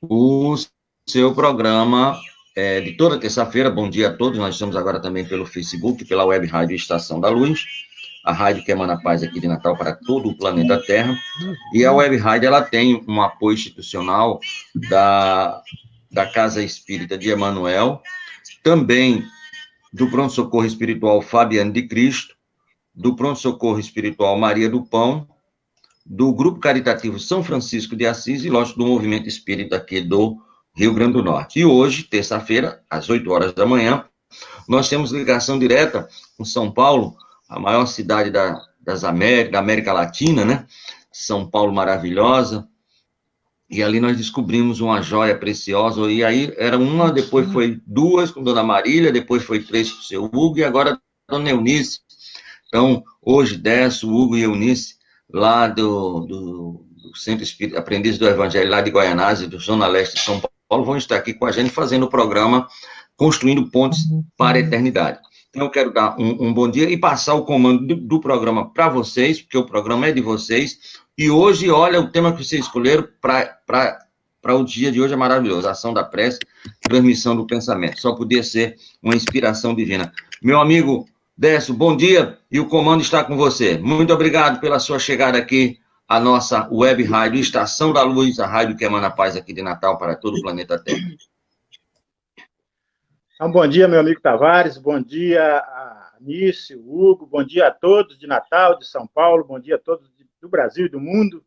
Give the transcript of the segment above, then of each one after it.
o seu programa de toda terça-feira. Bom dia a todos. Nós estamos agora também pelo Facebook, pela Web Rádio Estação da Luz, a rádio que emana paz aqui de Natal para todo o planeta Terra. E a Web Rádio, ela tem um apoio institucional da Casa Espírita de Emanuel, também do Pronto Socorro Espiritual Fabiano de Cristo, do Pronto Socorro Espiritual Maria do Pão, do Grupo Caritativo São Francisco de Assis e, lógico, do Movimento Espírita aqui do Rio Grande do Norte. E hoje, terça-feira, às 8 horas da manhã, nós temos ligação direta com São Paulo, a maior cidade da América Latina, né? São Paulo maravilhosa. E ali nós descobrimos uma joia preciosa. E aí era uma, depois foi duas com Dona Marília, depois foi três com o seu Hugo e agora Dona Eunice. Então, hoje desce o Hugo e Eunice lá do Centro Espírita Aprendiz do Evangelho, lá de Guaianazes, do Zona Leste de São Paulo, vão estar aqui com a gente fazendo o programa Construindo Pontes para a Eternidade. Então, eu quero dar um bom dia e passar o comando do programa para vocês, porque o programa é de vocês. E hoje, olha, o tema que vocês escolheram para o dia de hoje é maravilhoso. Ação da prece, transmissão do pensamento. Só podia ser uma inspiração divina. Meu amigo Décio, bom dia, e o comando está com você. Muito obrigado pela sua chegada aqui à nossa web rádio Estação da Luz, a rádio que emana paz aqui de Natal para todo o planeta Terra. Então, bom dia, meu amigo Tavares, bom dia a Anice, Hugo, bom dia a todos de Natal, de São Paulo, bom dia a todos do Brasil e do mundo.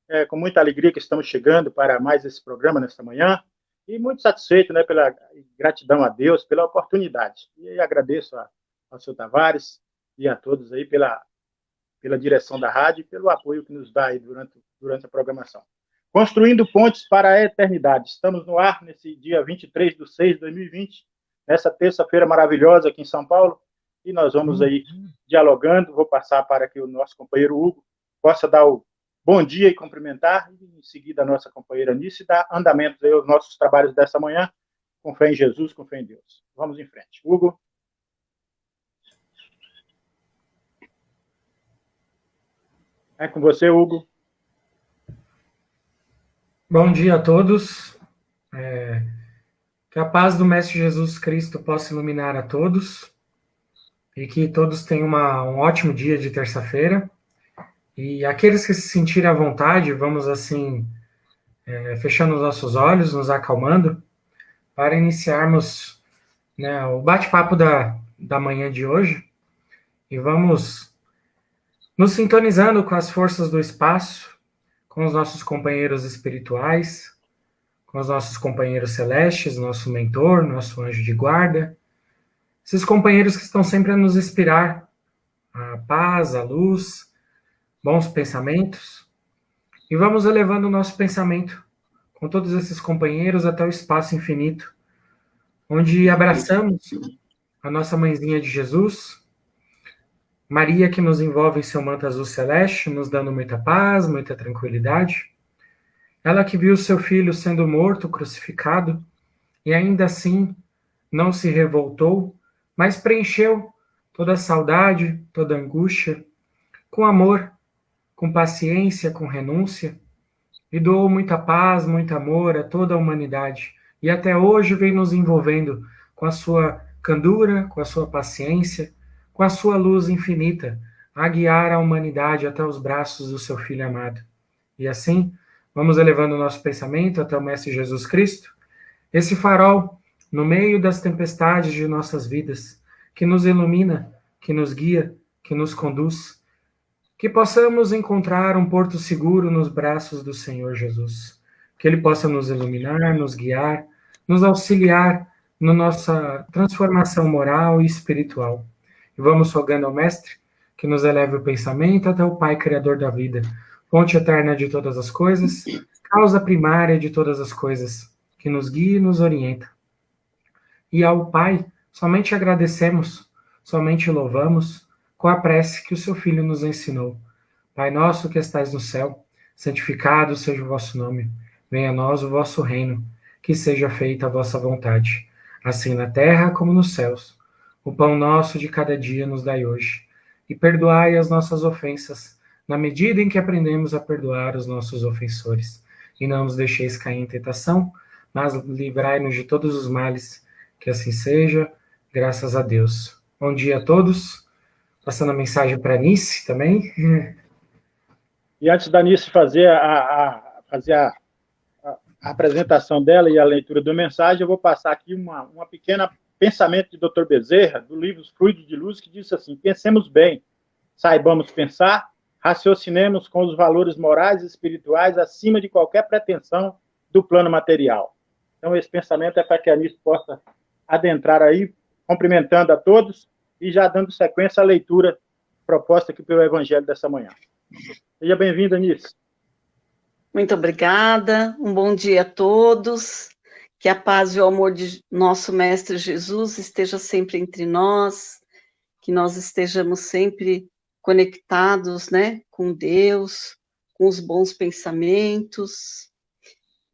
É com muita alegria que estamos chegando para mais esse programa nesta manhã e muito satisfeito, né, pela gratidão a Deus, pela oportunidade. E agradeço ao seu Tavares e a todos aí pela direção da rádio e pelo apoio que nos dá aí durante a programação. Construindo Pontes para a Eternidade. Estamos no ar nesse dia 23/6/2020, nessa terça-feira maravilhosa aqui em São Paulo, e nós vamos aí dialogando. Vou passar para que o nosso companheiro Hugo possa dar o bom dia e cumprimentar, e em seguida a nossa companheira Anice dar andamento aí aos nossos trabalhos dessa manhã, com fé em Jesus, com fé em Deus. Vamos em frente. Hugo. É com você, Hugo. Bom dia a todos. Que a paz do Mestre Jesus Cristo possa iluminar a todos e que todos tenham um ótimo dia de terça-feira. E aqueles que se sentirem à vontade, vamos assim, fechando os nossos olhos, nos acalmando, para iniciarmos, né, o bate-papo da manhã de hoje. E vamos nos sintonizando com as forças do espaço, com os nossos companheiros espirituais, com os nossos companheiros celestes, nosso mentor, nosso anjo de guarda, esses companheiros que estão sempre a nos inspirar a paz, a luz, bons pensamentos, e vamos elevando o nosso pensamento com todos esses companheiros até o espaço infinito, onde abraçamos a nossa mãezinha de Jesus, Maria, que nos envolve em seu manto azul celeste, nos dando muita paz, muita tranquilidade. Ela que viu seu filho sendo morto, crucificado, e ainda assim não se revoltou, mas preencheu toda a saudade, toda a angústia, com amor, com paciência, com renúncia, e doou muita paz, muito amor a toda a humanidade. E até hoje vem nos envolvendo com a sua candura, com a sua paciência, com a sua luz infinita, a guiar a humanidade até os braços do seu Filho amado. E assim, vamos elevando o nosso pensamento até o Mestre Jesus Cristo, esse farol no meio das tempestades de nossas vidas, que nos ilumina, que nos guia, que nos conduz, que possamos encontrar um porto seguro nos braços do Senhor Jesus, que Ele possa nos iluminar, nos guiar, nos auxiliar na nossa transformação moral e espiritual. E vamos rogando ao Mestre que nos eleve o pensamento até o Pai Criador da vida, fonte eterna de todas as coisas, causa primária de todas as coisas, que nos guia e nos orienta. E ao Pai, somente agradecemos, somente louvamos, com a prece que o seu Filho nos ensinou. Pai nosso que estais no céu, santificado seja o vosso nome. Venha a nós o vosso reino, que seja feita a vossa vontade, assim na terra como nos céus. O pão nosso de cada dia nos dai hoje, e perdoai as nossas ofensas, na medida em que aprendemos a perdoar os nossos ofensores. E não nos deixeis cair em tentação, mas livrai-nos de todos os males, que assim seja, graças a Deus. Bom dia a todos, passando a mensagem para a Nice também. E antes da Nice fazer a apresentação dela e a leitura da mensagem, eu vou passar aqui uma pequena pensamento de Dr. Bezerra, do livro Fluidos de Luz, que diz assim: pensemos bem, saibamos pensar, raciocinemos com os valores morais e espirituais acima de qualquer pretensão do plano material. Então, esse pensamento é para que a Nice possa adentrar aí, cumprimentando a todos e já dando sequência à leitura proposta aqui pelo Evangelho dessa manhã. Seja bem-vinda, Nice. Muito obrigada, um bom dia a todos, que a paz e o amor de nosso Mestre Jesus esteja sempre entre nós, que nós estejamos sempre conectados, né, com Deus, com os bons pensamentos,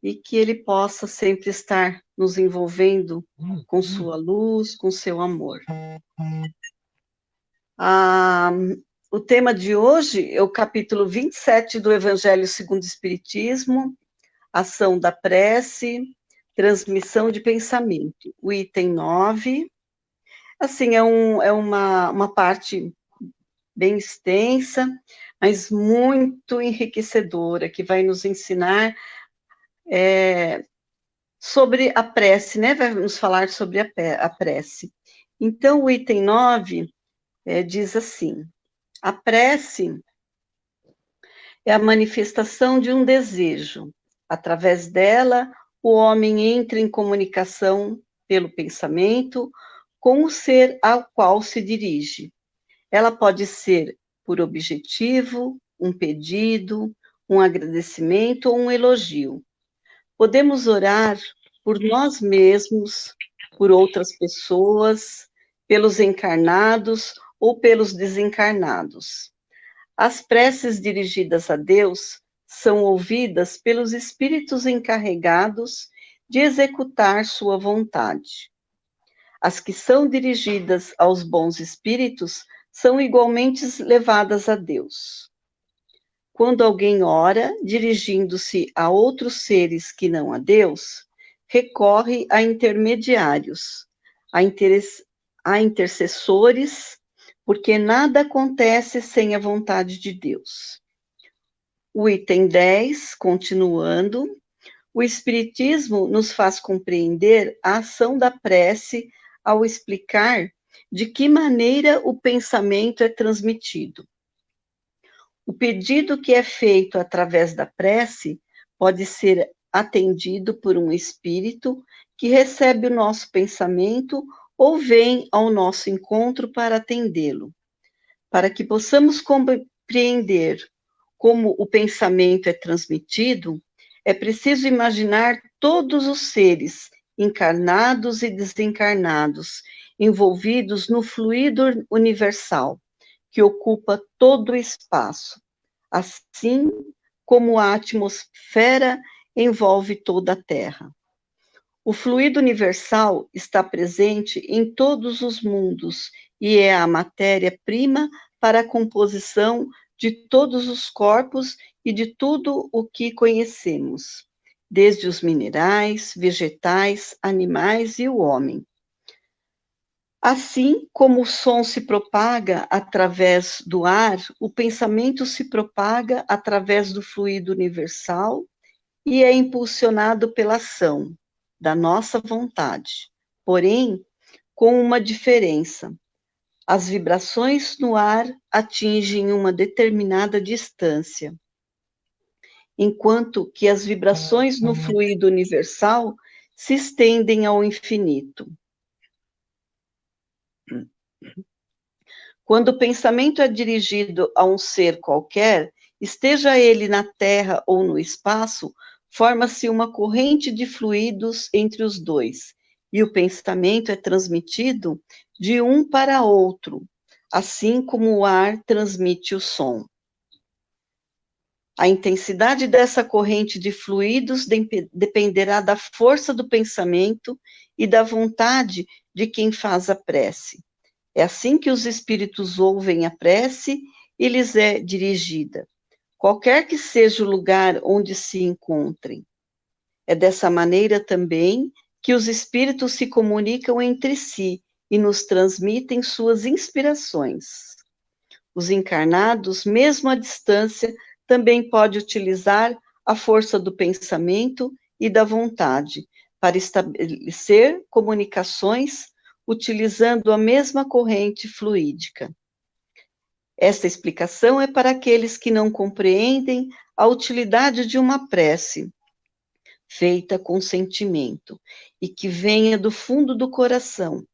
e que Ele possa sempre estar nos envolvendo com sua luz, com seu amor. O tema de hoje é o capítulo 27 do Evangelho segundo o Espiritismo, ação da prece, transmissão de pensamento. O item 9, assim, é uma parte bem extensa, mas muito enriquecedora, que vai nos ensinar sobre a prece, né? Vai nos falar sobre a prece. Então, o item 9 diz assim: a prece é a manifestação de um desejo. Através dela, o homem entra em comunicação pelo pensamento com o ser ao qual se dirige. Ela pode ser por objetivo, um pedido, um agradecimento ou um elogio. Podemos orar por nós mesmos, por outras pessoas, pelos encarnados ou pelos desencarnados. As preces dirigidas a Deus são ouvidas pelos espíritos encarregados de executar sua vontade. As que são dirigidas aos bons espíritos são igualmente levadas a Deus. Quando alguém ora, dirigindo-se a outros seres que não a Deus, recorre a intermediários, a intercessores, porque nada acontece sem a vontade de Deus. O item 10, continuando, o Espiritismo nos faz compreender a ação da prece ao explicar de que maneira o pensamento é transmitido. O pedido que é feito através da prece pode ser atendido por um espírito que recebe o nosso pensamento ou vem ao nosso encontro para atendê-lo. Para que possamos compreender como o pensamento é transmitido, é preciso imaginar todos os seres, encarnados e desencarnados, envolvidos no fluido universal, que ocupa todo o espaço, assim como a atmosfera envolve toda a Terra. O fluido universal está presente em todos os mundos e é a matéria-prima para a composição de todos os corpos e de tudo o que conhecemos, desde os minerais, vegetais, animais e o homem. Assim como o som se propaga através do ar, o pensamento se propaga através do fluido universal e é impulsionado pela ação da nossa vontade. Porém, com uma diferença. As vibrações no ar atingem uma determinada distância, enquanto que as vibrações no fluido universal se estendem ao infinito. Quando o pensamento é dirigido a um ser qualquer, esteja ele na Terra ou no espaço, forma-se uma corrente de fluidos entre os dois, e o pensamento é transmitido de um para outro, assim como o ar transmite o som. A intensidade dessa corrente de fluidos dependerá da força do pensamento e da vontade de quem faz a prece. É assim que os espíritos ouvem a prece e lhes é dirigida, qualquer que seja o lugar onde se encontrem. É dessa maneira também que os espíritos se comunicam entre si e nos transmitem suas inspirações. Os encarnados, mesmo à distância, também podem utilizar a força do pensamento e da vontade para estabelecer comunicações utilizando a mesma corrente fluídica. Esta explicação é para aqueles que não compreendem a utilidade de uma prece feita com sentimento e que venha do fundo do coração.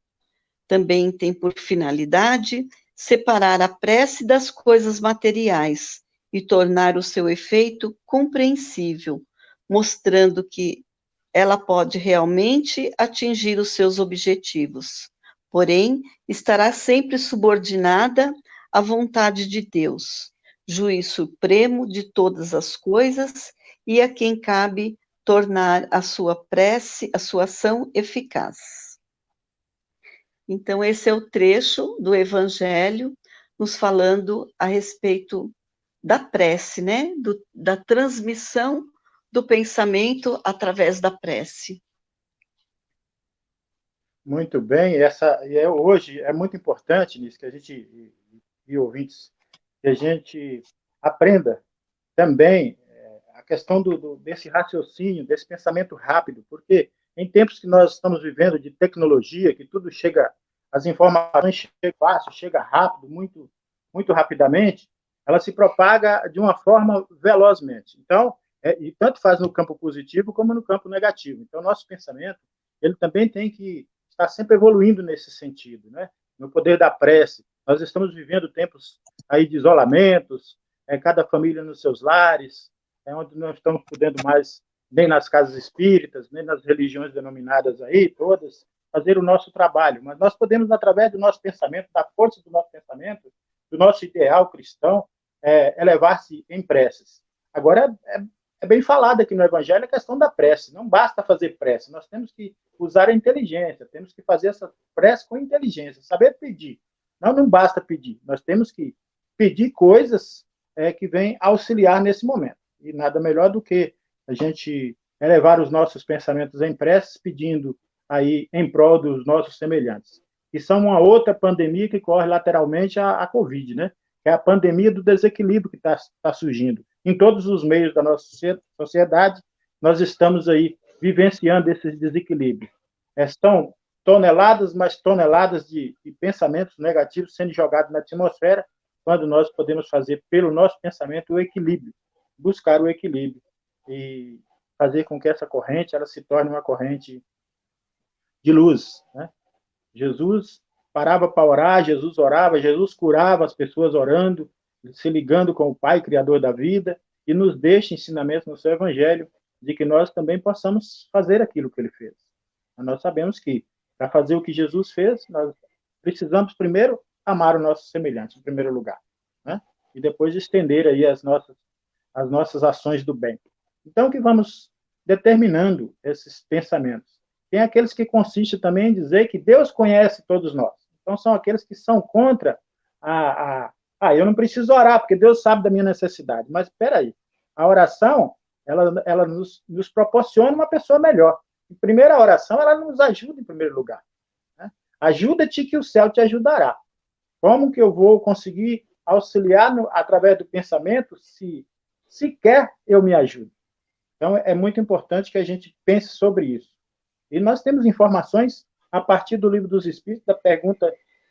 Também tem por finalidade separar a prece das coisas materiais e tornar o seu efeito compreensível, mostrando que ela pode realmente atingir os seus objetivos, porém, estará sempre subordinada à vontade de Deus, juiz supremo de todas as coisas e a quem cabe tornar a sua prece, a sua ação eficaz. Então, esse é o trecho do Evangelho nos falando a respeito da prece, né? Da transmissão do pensamento através da prece. Muito bem, hoje é muito importante nisso que a gente, e ouvintes, que a gente aprenda também a questão desse raciocínio, desse pensamento rápido, porque em tempos que nós estamos vivendo de tecnologia, que tudo chega, as informações chegam fácil, chega rápido, muito, muito rapidamente, ela se propaga de uma forma velozmente. Então, e tanto faz no campo positivo como no campo negativo. Então, nosso pensamento, ele também tem que estar sempre evoluindo nesse sentido, né? No poder da prece. Nós estamos vivendo tempos aí de isolamentos, cada família nos seus lares, onde não estamos podendo mais, nem nas casas espíritas, nem nas religiões denominadas aí, todas, fazer o nosso trabalho. Mas nós podemos, através do nosso pensamento, da força do nosso pensamento, do nosso ideal cristão, elevar-se em preces. Agora, é bem falado aqui no Evangelho a questão da prece. Não basta fazer prece, nós temos que usar a inteligência, temos que fazer essa prece com inteligência, saber pedir. Não basta pedir, nós temos que pedir coisas que vêm auxiliar nesse momento. E nada melhor do que a gente elevar os nossos pensamentos em preces, pedindo aí em prol dos nossos semelhantes. E são uma outra pandemia que corre lateralmente à Covid, né? Que é a pandemia do desequilíbrio que está surgindo. Em todos os meios da nossa sociedade, nós estamos aí vivenciando esses desequilíbrios. São toneladas, mais toneladas de pensamentos negativos sendo jogados na atmosfera, quando nós podemos fazer pelo nosso pensamento o equilíbrio, buscar o equilíbrio e fazer com que essa corrente ela se torne uma corrente de luz, né? Jesus parava para orar, Jesus orava, Jesus curava as pessoas orando, se ligando com o Pai, Criador da vida, e nos deixa ensinamentos no seu Evangelho de que nós também possamos fazer aquilo que ele fez. Nós sabemos que, para fazer o que Jesus fez, nós precisamos primeiro amar o nosso semelhante, em primeiro lugar, né? E depois estender aí as nossas ações do bem. Então, que vamos determinando esses pensamentos. Tem aqueles que consistem também em dizer que Deus conhece todos nós. Então, são aqueles que são contra eu não preciso orar, porque Deus sabe da minha necessidade. Mas, espera aí, a oração, ela nos proporciona uma pessoa melhor. Em primeira oração, ela nos ajuda em primeiro lugar, né? Ajuda-te que o céu te ajudará. Como que eu vou conseguir auxiliar através do pensamento se sequer eu me ajudo? Então, é muito importante que a gente pense sobre isso. E nós temos informações a partir do Livro dos Espíritos, da pergunta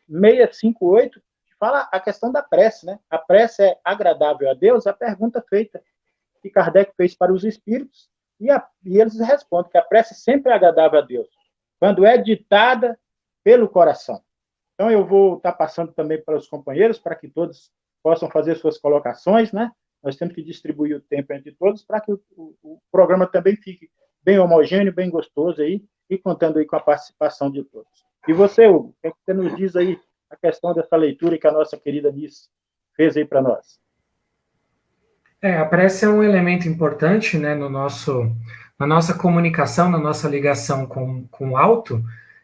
658, que fala a questão da prece, né? A prece é agradável a Deus? A pergunta feita que Kardec fez para os espíritos, e eles respondem que a prece sempre é agradável a Deus, quando é ditada pelo coração. Então, eu vou estar passando também para os companheiros, para que todos possam fazer suas colocações, né? Nós temos que distribuir o tempo entre todos, para que o programa também fique bem homogêneo, bem gostoso aí, e contando aí com a participação de todos. E você, Hugo, o que você nos diz aí a questão dessa leitura que a nossa querida Nice fez aí para nós? A prece é um elemento importante, né, na nossa comunicação, na nossa ligação com o alto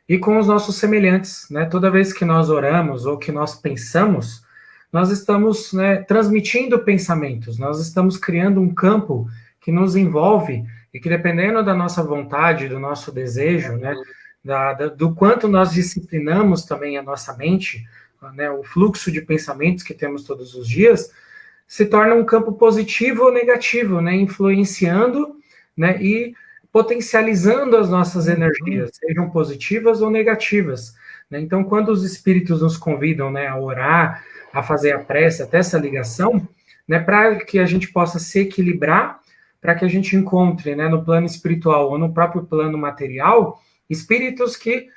e com os nossos semelhantes, né? Toda vez que nós oramos ou que nós pensamos, nós estamos, né, transmitindo pensamentos, nós estamos criando um campo que nos envolve e que dependendo da nossa vontade, do nosso desejo, né, do quanto nós disciplinamos também a nossa mente, né, o fluxo de pensamentos que temos todos os dias, se torna um campo positivo ou negativo, né, influenciando, né, e potencializando as nossas energias, sejam positivas ou negativas, né? Então, quando os espíritos nos convidam, né, a orar, a fazer a prece, até essa ligação, né, para que a gente possa se equilibrar, para que a gente encontre, né, no plano espiritual ou no próprio plano material, espíritos que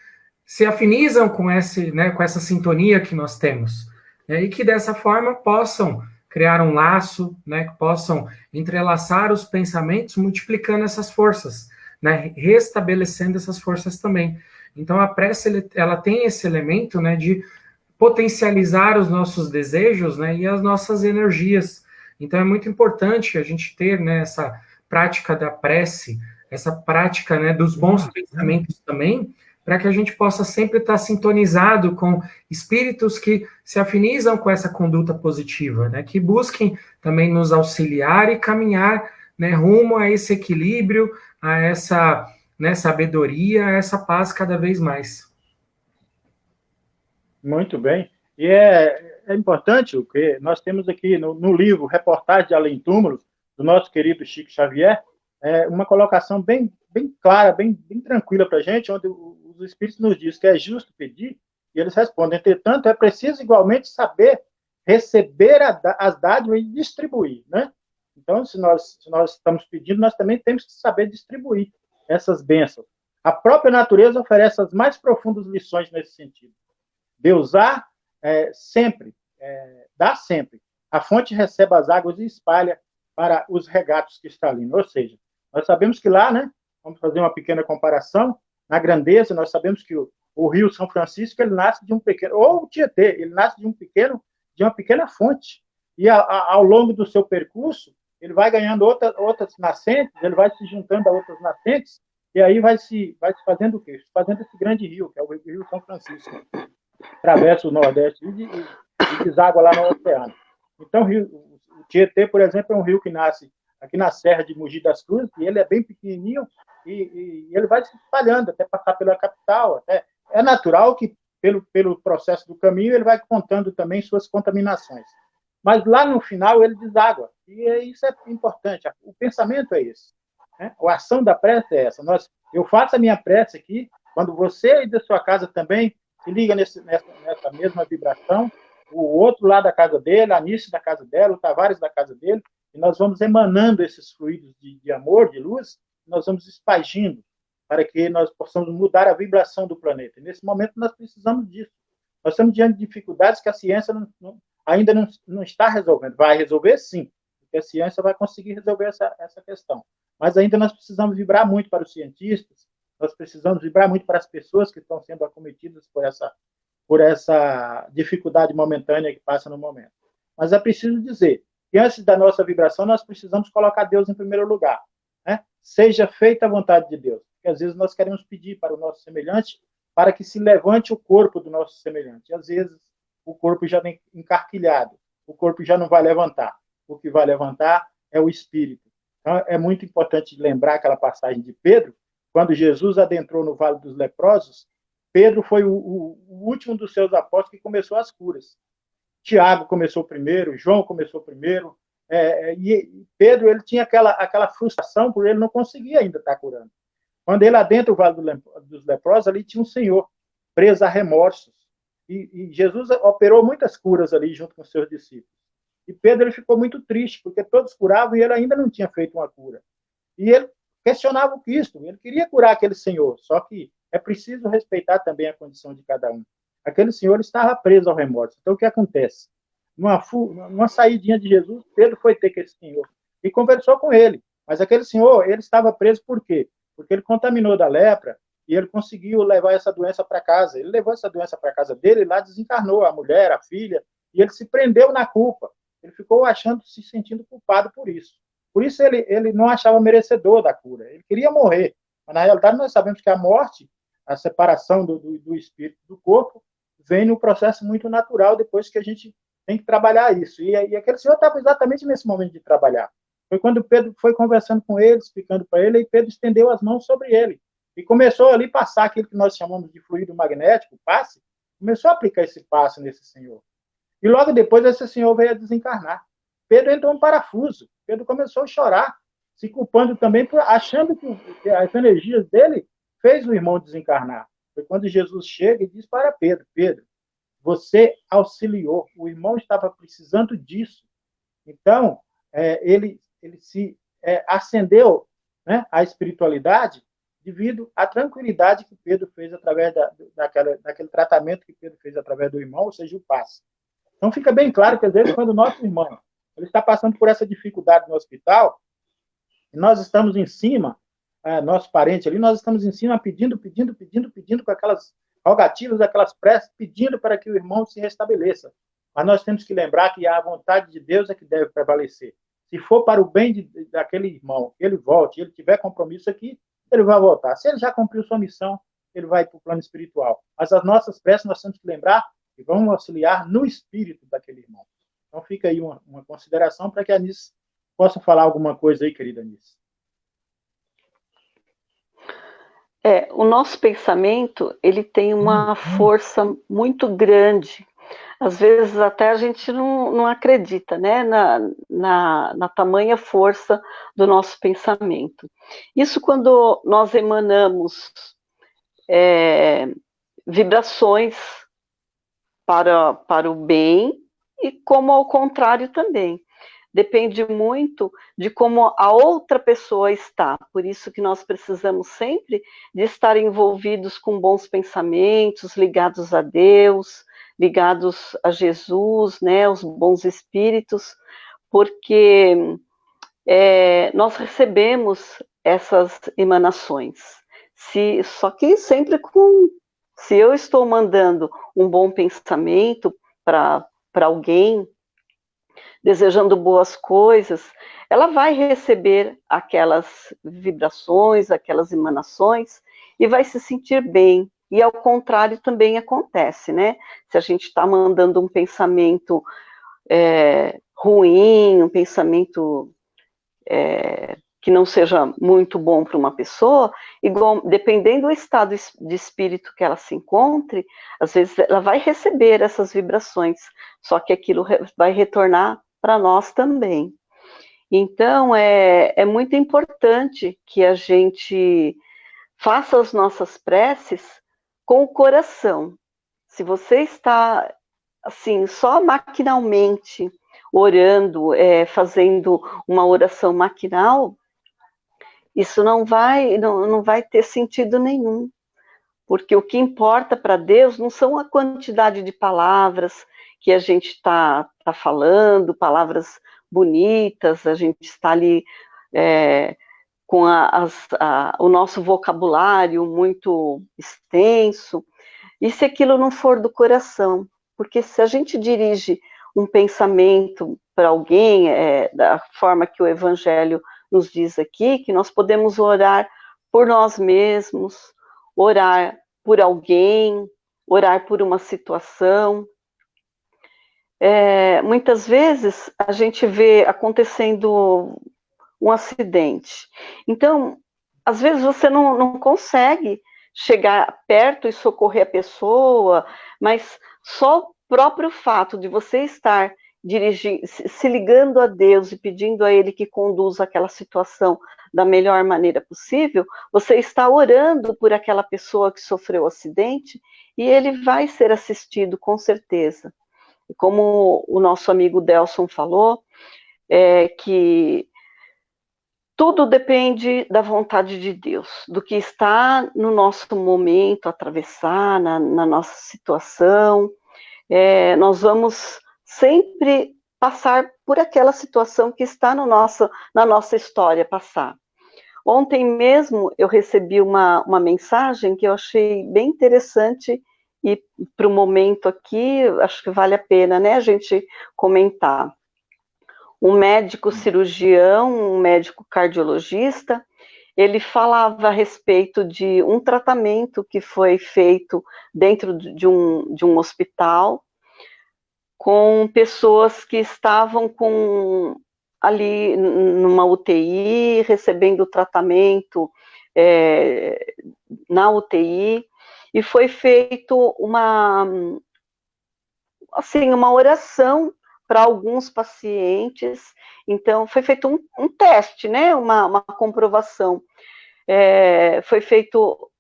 se afinizam com né, com essa sintonia que nós temos, né, e que dessa forma possam criar um laço, né, que possam entrelaçar os pensamentos, multiplicando essas forças, né, restabelecendo essas forças também. Então, a prece, ela tem esse elemento, né, de potencializar os nossos desejos, né, e as nossas energias. Então, é muito importante a gente ter, né, essa prática da prece, essa prática, né, dos bons pensamentos também, para que a gente possa sempre estar sintonizado com espíritos que se afinizam com essa conduta positiva, né, que busquem também nos auxiliar e caminhar, né, rumo a esse equilíbrio, a essa, né, sabedoria, a essa paz cada vez mais. Muito bem. E é importante o que nós temos aqui no livro Reportagem de Além Túmulos, do nosso querido Chico Xavier, uma colocação bem clara, bem tranquila para a gente, onde os Espíritos nos dizem que é justo pedir, e eles respondem, entretanto, é preciso igualmente saber receber as dádivas e distribuir, né? Então, se nós estamos pedindo, nós também temos que saber distribuir essas bênçãos. A própria natureza oferece as mais profundas lições nesse sentido. Deus dá sempre, dá sempre. A fonte recebe as águas e espalha para os regatos que está ali. Ou seja, nós sabemos que lá, né, vamos fazer uma pequena comparação, na grandeza, nós sabemos que o Rio São Francisco, ele nasce de um pequeno, ou o Tietê, ele nasce de uma pequena fonte. E ao longo do seu percurso, ele vai ganhando outras nascentes, ele vai se juntando a outras nascentes, e aí vai se fazendo o quê? Fazendo esse grande rio, que é o Rio São Francisco. Atravessa o Nordeste e deságua lá no oceano. Então, o Tietê, por exemplo, é um rio que nasce aqui na Serra de Mogi das Cruzes, e ele é bem pequenininho, e ele vai se espalhando até passar pela capital. É natural que, pelo processo do caminho, ele vai contando também suas contaminações. Mas lá no final, ele deságua. E isso é importante. O pensamento é esse. Né? A ação da prece é essa. Eu faço a minha prece aqui, quando você e da sua casa também se liga nessa mesma vibração, o outro lá da casa dele, a Anice da casa dela, o Tavares da casa dele, e nós vamos emanando esses fluidos de amor, de luz, nós vamos espagindo para que nós possamos mudar a vibração do planeta. E nesse momento nós precisamos disso. Nós estamos diante de dificuldades que a ciência ainda não está resolvendo. Vai resolver, sim, porque a ciência vai conseguir resolver essa questão. Mas ainda nós precisamos vibrar muito para os cientistas, nós precisamos vibrar muito para as pessoas que estão sendo acometidas por essa dificuldade momentânea que passa no momento. Mas é preciso dizer que antes da nossa vibração, nós precisamos colocar Deus em primeiro lugar. Né? Seja feita a vontade de Deus. Porque às vezes nós queremos pedir para o nosso semelhante para que se levante o corpo do nosso semelhante. E às vezes o corpo já vem encarquilhado, o corpo já não vai levantar. O que vai levantar é o espírito. Então, é muito importante lembrar aquela passagem de Pedro, quando Jesus adentrou no Vale dos Leprosos, Pedro foi o último dos seus apóstolos que começou as curas. Tiago começou primeiro, João começou primeiro, e Pedro ele tinha aquela frustração por ele não conseguir ainda estar curando. Quando ele adentra o Vale dos Leprosos, ali tinha um senhor preso a remorsos. E Jesus operou muitas curas ali junto com os seus discípulos. E Pedro ele ficou muito triste, porque todos curavam e ele ainda não tinha feito uma cura. E ele questionava o Cristo, ele queria curar aquele senhor, só que é preciso respeitar também a condição de cada um. Aquele senhor estava preso ao remorso. Então, o que acontece? Numa saídinha de Jesus, Pedro foi ter com esse senhor e conversou com ele. Mas aquele senhor, ele estava preso por quê? Porque ele contaminou da lepra e ele conseguiu levar essa doença para casa. Ele levou essa doença para casa dele e lá desencarnou a mulher, a filha, e ele se prendeu na culpa. Ele ficou se sentindo culpado por isso. Por isso ele não achava merecedor da cura. Ele queria morrer. Mas, na realidade, nós sabemos que a morte, a separação do espírito do corpo, vem no processo muito natural depois que a gente tem que trabalhar isso. E aquele senhor estava exatamente nesse momento de trabalhar. Foi quando Pedro foi conversando com ele, explicando para ele, e Pedro estendeu as mãos sobre ele. E começou ali a passar aquilo que nós chamamos de fluido magnético, passe, começou a aplicar esse passe nesse senhor. E logo depois esse senhor veio a desencarnar. Pedro entrou em parafuso. Pedro começou a chorar, se culpando também, achando que as energias dele fez o irmão desencarnar. Foi quando Jesus chega e diz para Pedro, Pedro, você auxiliou, o irmão estava precisando disso. Então, ele se acendeu, né, à espiritualidade devido à tranquilidade que Pedro fez através daquele tratamento que Pedro fez através do irmão, ou seja, o passe. Então, fica bem claro que, às vezes, quando o nosso irmão ele está passando por essa dificuldade no hospital, e nós estamos em cima, nosso parente ali, nós estamos em cima pedindo, com aquelas rogativas, aquelas preces, pedindo para que o irmão se restabeleça. Mas nós temos que lembrar que a vontade de Deus é que deve prevalecer. Se for para o bem daquele irmão, que ele volte, ele tiver compromisso aqui, ele vai voltar. Se ele já cumpriu sua missão, ele vai para o plano espiritual. Mas as nossas preces nós temos que lembrar que vamos auxiliar no espírito daquele irmão. Então fica aí uma consideração para que a Anice possa falar alguma coisa aí, querida Anice. O nosso pensamento, ele tem uma força muito grande. Às vezes até a gente não acredita, né, na tamanha força do nosso pensamento. Isso quando nós emanamos vibrações para o bem e como ao contrário também. Depende muito de como a outra pessoa está. Por isso que nós precisamos sempre de estar envolvidos com bons pensamentos, ligados a Deus, ligados a Jesus, né, os bons espíritos, porque nós recebemos essas emanações. Só que sempre se eu estou mandando um bom pensamento para alguém, desejando boas coisas, ela vai receber aquelas vibrações, aquelas emanações, e vai se sentir bem. E ao contrário também acontece, né? Se a gente está mandando um pensamento ruim, um pensamento que não seja muito bom para uma pessoa, igual, dependendo do estado de espírito que ela se encontre, às vezes ela vai receber essas vibrações, só que aquilo vai retornar para nós também. Então, é muito importante que a gente faça as nossas preces com o coração. Se você está, assim, só maquinalmente orando, fazendo uma oração maquinal, isso não vai ter sentido nenhum. Porque o que importa para Deus não são a quantidade de palavras que a gente está falando, palavras bonitas, a gente está ali com o nosso vocabulário muito extenso, e se aquilo não for do coração, porque se a gente dirige um pensamento para alguém, da forma que o Evangelho nos diz aqui, que nós podemos orar por nós mesmos, orar por alguém, orar por uma situação. Muitas vezes a gente vê acontecendo um acidente. Então, às vezes você não consegue chegar perto e socorrer a pessoa, mas só o próprio fato de você estar se ligando a Deus e pedindo a Ele que conduza aquela situação da melhor maneira possível, você está orando por aquela pessoa que sofreu o acidente e ele vai ser assistido com certeza. E como o nosso amigo Delson falou, que tudo depende da vontade de Deus, do que está no nosso momento, atravessar, na nossa situação. Nós vamos sempre passar por aquela situação que está na nossa história passar. Ontem mesmo eu recebi uma mensagem que eu achei bem interessante e para o momento aqui, acho que vale a pena, né, a gente comentar. Um médico cirurgião, um médico cardiologista, ele falava a respeito de um tratamento que foi feito dentro de um hospital com pessoas que estavam com ali numa UTI, recebendo tratamento na UTI, e foi feito uma oração para alguns pacientes. Então, foi feito um teste, né? Uma comprovação. Foi feito,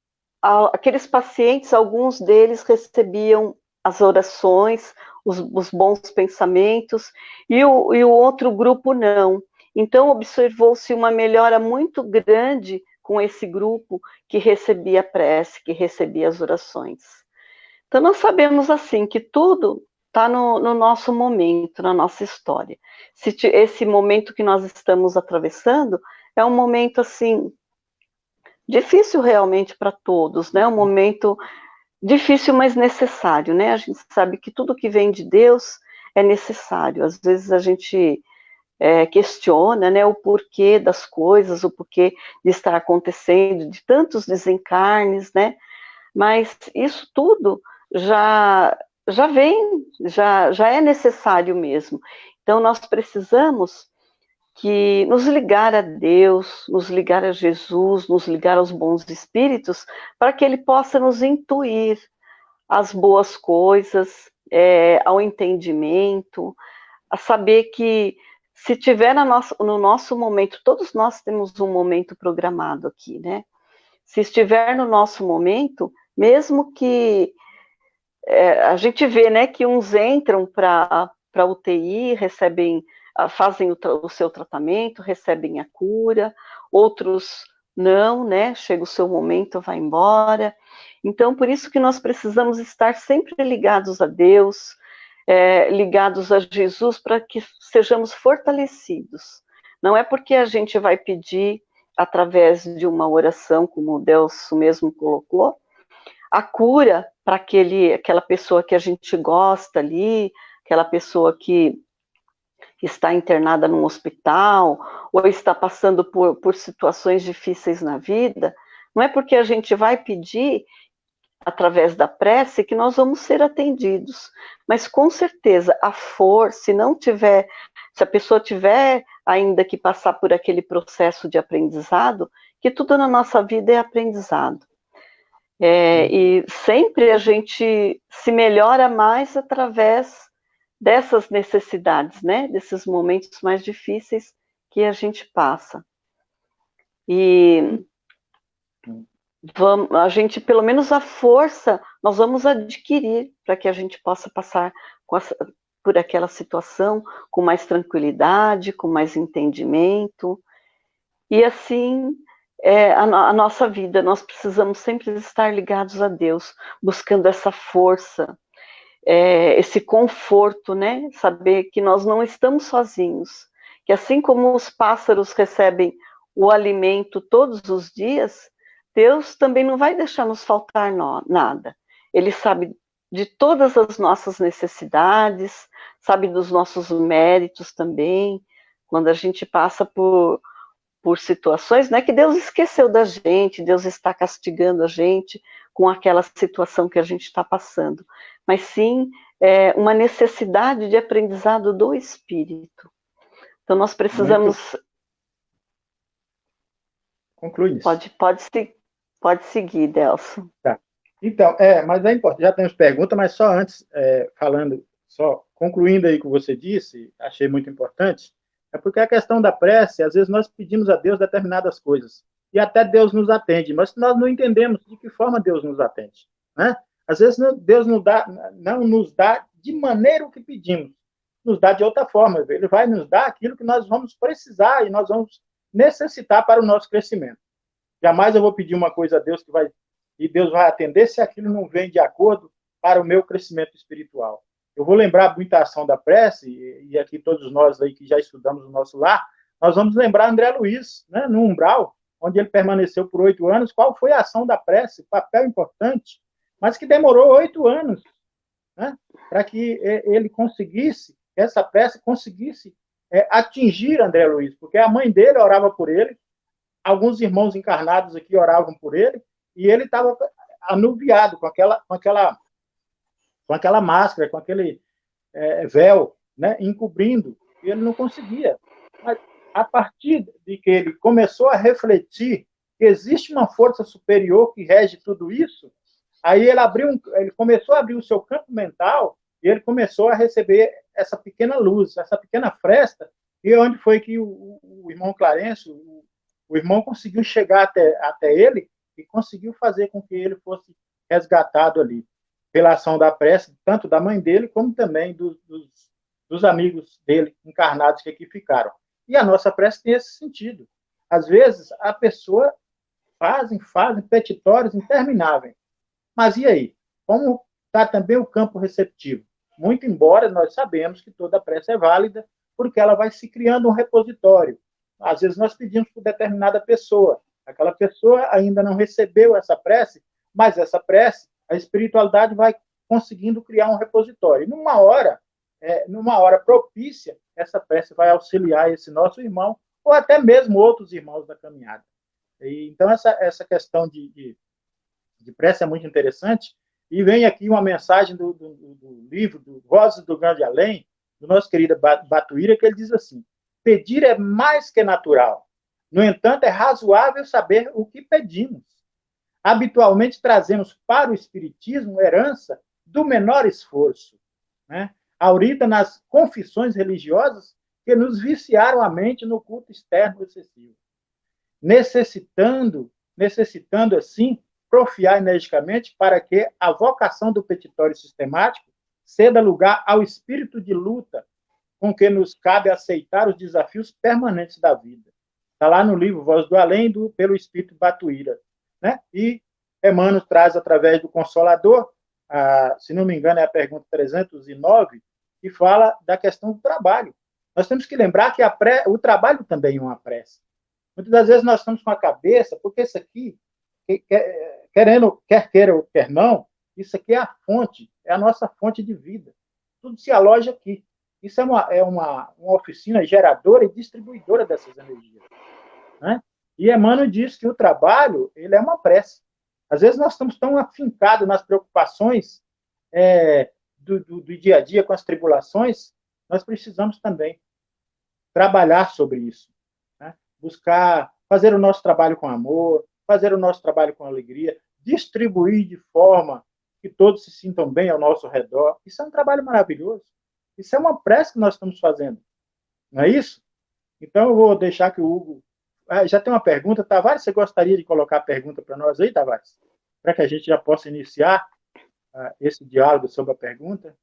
aqueles pacientes, alguns deles recebiam as orações, os bons pensamentos, e o outro grupo não. Então, observou-se uma melhora muito grande com esse grupo que recebia a prece, que recebia as orações. Então, nós sabemos, assim, que tudo está no nosso momento, na nossa história. Esse momento que nós estamos atravessando é um momento, assim, difícil realmente para todos, né? Um momento difícil, mas necessário, né? A gente sabe que tudo que vem de Deus é necessário. Às vezes a gente questiona, né, o porquê das coisas, o porquê de estar acontecendo, de tantos desencarnes, né? Mas isso tudo já vem, já é necessário mesmo. Então, nós precisamos que nos ligar a Deus, nos ligar a Jesus, nos ligar aos bons espíritos, para que Ele possa nos intuir as boas coisas, ao entendimento, a saber que se tiver no nosso momento, todos nós temos um momento programado aqui, né? Se estiver no nosso momento, mesmo que a gente vê, né, que uns entram para a UTI, fazem o seu tratamento, recebem a cura, outros não, né, chega o seu momento, vai embora. Então, por isso que nós precisamos estar sempre ligados a Deus, ligados a Jesus, para que sejamos fortalecidos. Não é porque a gente vai pedir, através de uma oração, como Deus mesmo colocou, a cura para aquela pessoa que a gente gosta ali, aquela pessoa que está internada num hospital, ou está passando por situações difíceis na vida. Não é porque a gente vai pedir, através da prece, que nós vamos ser atendidos. Mas, com certeza, se a pessoa tiver ainda que passar por aquele processo de aprendizado, que tudo na nossa vida é aprendizado. E sempre a gente se melhora mais através dessas necessidades, né? Desses momentos mais difíceis que a gente passa. E a gente, pelo menos a força, nós vamos adquirir para que a gente possa passar por aquela situação com mais tranquilidade, com mais entendimento. E assim a nossa vida, nós precisamos sempre estar ligados a Deus, buscando essa força, esse conforto, né? Saber que nós não estamos sozinhos, que assim como os pássaros recebem o alimento todos os dias, Deus também não vai deixar nos faltar nada. Ele sabe de todas as nossas necessidades, sabe dos nossos méritos também. Quando a gente passa por situações, não é que Deus esqueceu da gente, Deus está castigando a gente com aquela situação que a gente está passando, mas sim uma necessidade de aprendizado do Espírito. Então, nós precisamos... Conclui isso. Pode seguir, Delson. Tá. Então, mas é importante, já temos pergunta, mas só antes, concluindo aí o que você disse, achei muito importante, é porque a questão da prece, às vezes nós pedimos a Deus determinadas coisas, e até Deus nos atende, mas nós não entendemos de que forma Deus nos atende, né? Às vezes Deus não nos dá de maneira o que pedimos, nos dá de outra forma, Ele vai nos dar aquilo que nós vamos precisar e nós vamos necessitar para o nosso crescimento. Jamais eu vou pedir uma coisa a Deus e Deus vai atender se aquilo não vem de acordo para o meu crescimento espiritual. Eu vou lembrar muita ação da prece, e aqui todos nós aí que já estudamos no nosso lar, nós vamos lembrar André Luiz, né, no umbral, onde ele permaneceu por 8 anos, qual foi a ação da prece, papel importante, mas que demorou 8 anos, né, para que ele conseguisse, essa prece conseguisse atingir André Luiz, porque a mãe dele orava por ele, alguns irmãos encarnados aqui oravam por ele, e ele estava anuviado com aquela máscara, com aquele véu, né, encobrindo, e ele não conseguia Mas a partir de que ele começou a refletir que existe uma força superior que rege tudo isso, aí ele começou a abrir o seu campo mental e ele começou a receber essa pequena luz, essa pequena fresta, e onde foi que o irmão Clarencio, o irmão conseguiu chegar até ele e conseguiu fazer com que ele fosse resgatado ali, pela ação da prece, tanto da mãe dele, como também dos amigos dele, encarnados que aqui ficaram. E a nossa prece tem esse sentido. Às vezes, a pessoa fazem petitórios intermináveis. Mas e aí? Como está também o campo receptivo? Muito embora nós sabemos que toda prece é válida, porque ela vai se criando um repositório. Às vezes nós pedimos por determinada pessoa. Aquela pessoa ainda não recebeu essa prece, mas essa prece, a espiritualidade vai conseguindo criar um repositório. E numa hora propícia, essa prece vai auxiliar esse nosso irmão, ou até mesmo outros irmãos da caminhada. Então, essa questão de prece é muito interessante. E vem aqui uma mensagem do livro do Vozes do Grande Além, do nosso querido Batuíra, que ele diz assim: pedir é mais que natural. No entanto, é razoável saber o que pedimos. Habitualmente trazemos para o Espiritismo herança do menor esforço, né? Aurida nas confissões religiosas que nos viciaram a mente no culto externo excessivo. Necessitando assim, profiar energicamente para que a vocação do petitório sistemático ceda lugar ao espírito de luta com que nos cabe aceitar os desafios permanentes da vida. Está lá no livro Voz do Além, pelo Espírito Batuíra, né? E Emmanuel traz, através do Consolador, se não me engano, é a pergunta 309, que fala da questão do trabalho. Nós temos que lembrar que o trabalho também é uma prece. Muitas das vezes nós estamos com a cabeça, porque isso aqui, quer queira ou quer não, isso aqui é a fonte, é a nossa fonte de vida. Tudo se aloja aqui. Isso é uma oficina geradora e distribuidora dessas energias, né? E Emmanuel diz que o trabalho, ele é uma prece. Às vezes nós estamos tão afincados nas preocupações do dia a dia, com as tribulações, nós precisamos também trabalhar sobre isso, né? Buscar fazer o nosso trabalho com amor, fazer o nosso trabalho com alegria, distribuir de forma que todos se sintam bem ao nosso redor. Isso é um trabalho maravilhoso. Isso é uma prece que nós estamos fazendo. Não é isso? Então, eu vou deixar que o Hugo... já tem uma pergunta. Tavares, você gostaria de colocar a pergunta para nós aí, Tavares? Para que a gente já possa iniciar esse diálogo sobre a pergunta.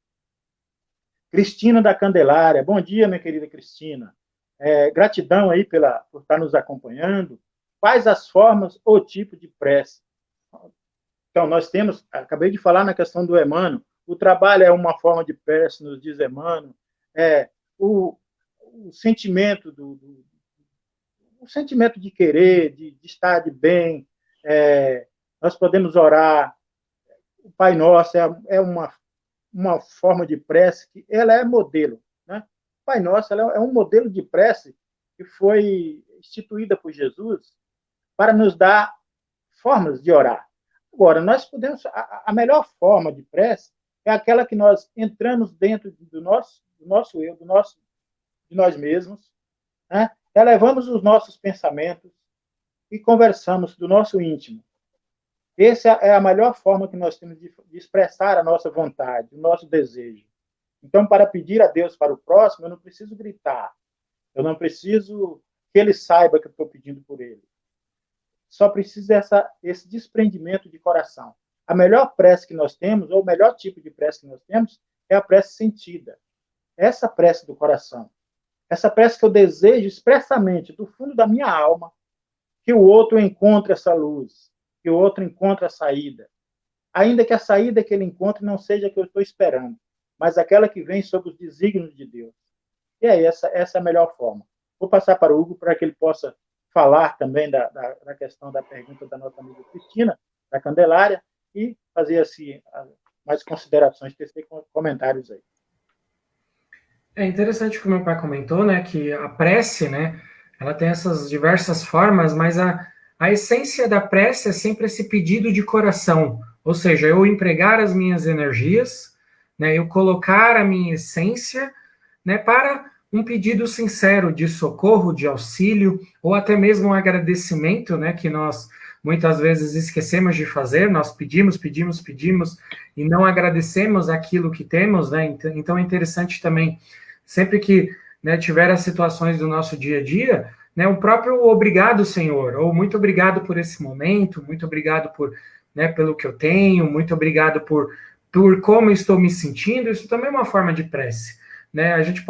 Cristina da Candelária. Bom dia, minha querida Cristina. Gratidão aí por estar nos acompanhando. Quais as formas ou tipo de prece? Então, nós temos... Acabei de falar na questão do Emmanuel. O trabalho é uma forma de prece, nos diz Emmanuel. O sentimento o sentimento de querer, de estar de bem. Nós podemos orar. O Pai Nosso é uma forma de prece que ela é modelo, né? O Pai Nosso ela é um modelo de prece que foi instituída por Jesus para nos dar formas de orar. Agora, nós podemos... A melhor forma de prece é aquela que nós entramos dentro do nosso eu, de nós mesmos, né? Elevamos os nossos pensamentos e conversamos do nosso íntimo. Essa é a melhor forma que nós temos de expressar a nossa vontade, o nosso desejo. Então, para pedir a Deus para o próximo, eu não preciso gritar. Eu não preciso que ele saiba que eu estou pedindo por ele. Só precisa esse desprendimento de coração. A melhor prece que nós temos, ou o melhor tipo de prece que nós temos, é a prece sentida. Essa prece do coração. Essa prece que eu desejo expressamente, do fundo da minha alma, que o outro encontre essa luz, que o outro encontre a saída. Ainda que a saída que ele encontre não seja a que eu estou esperando, mas aquela que vem sob os desígnios de Deus. E aí, essa é a melhor forma. Vou passar para o Hugo para que ele possa falar também da questão da pergunta da nossa amiga Cristina, da Candelária, e fazer assim mais considerações, tecer comentários aí. É interessante que o meu pai comentou, né, que a prece, né, ela tem essas diversas formas, mas a essência da prece é sempre esse pedido de coração, ou seja, eu empregar as minhas energias, né, eu colocar a minha essência, né, para um pedido sincero de socorro, de auxílio, ou até mesmo um agradecimento, né, que nós muitas vezes esquecemos de fazer, nós pedimos e não agradecemos aquilo que temos, né? Então é interessante também, sempre que, né, tiver as situações do nosso dia a dia, né, o próprio obrigado, Senhor, ou muito obrigado por esse momento, muito obrigado por, né, pelo que eu tenho, muito obrigado por como estou me sentindo. Isso também é uma forma de prece, né? A gente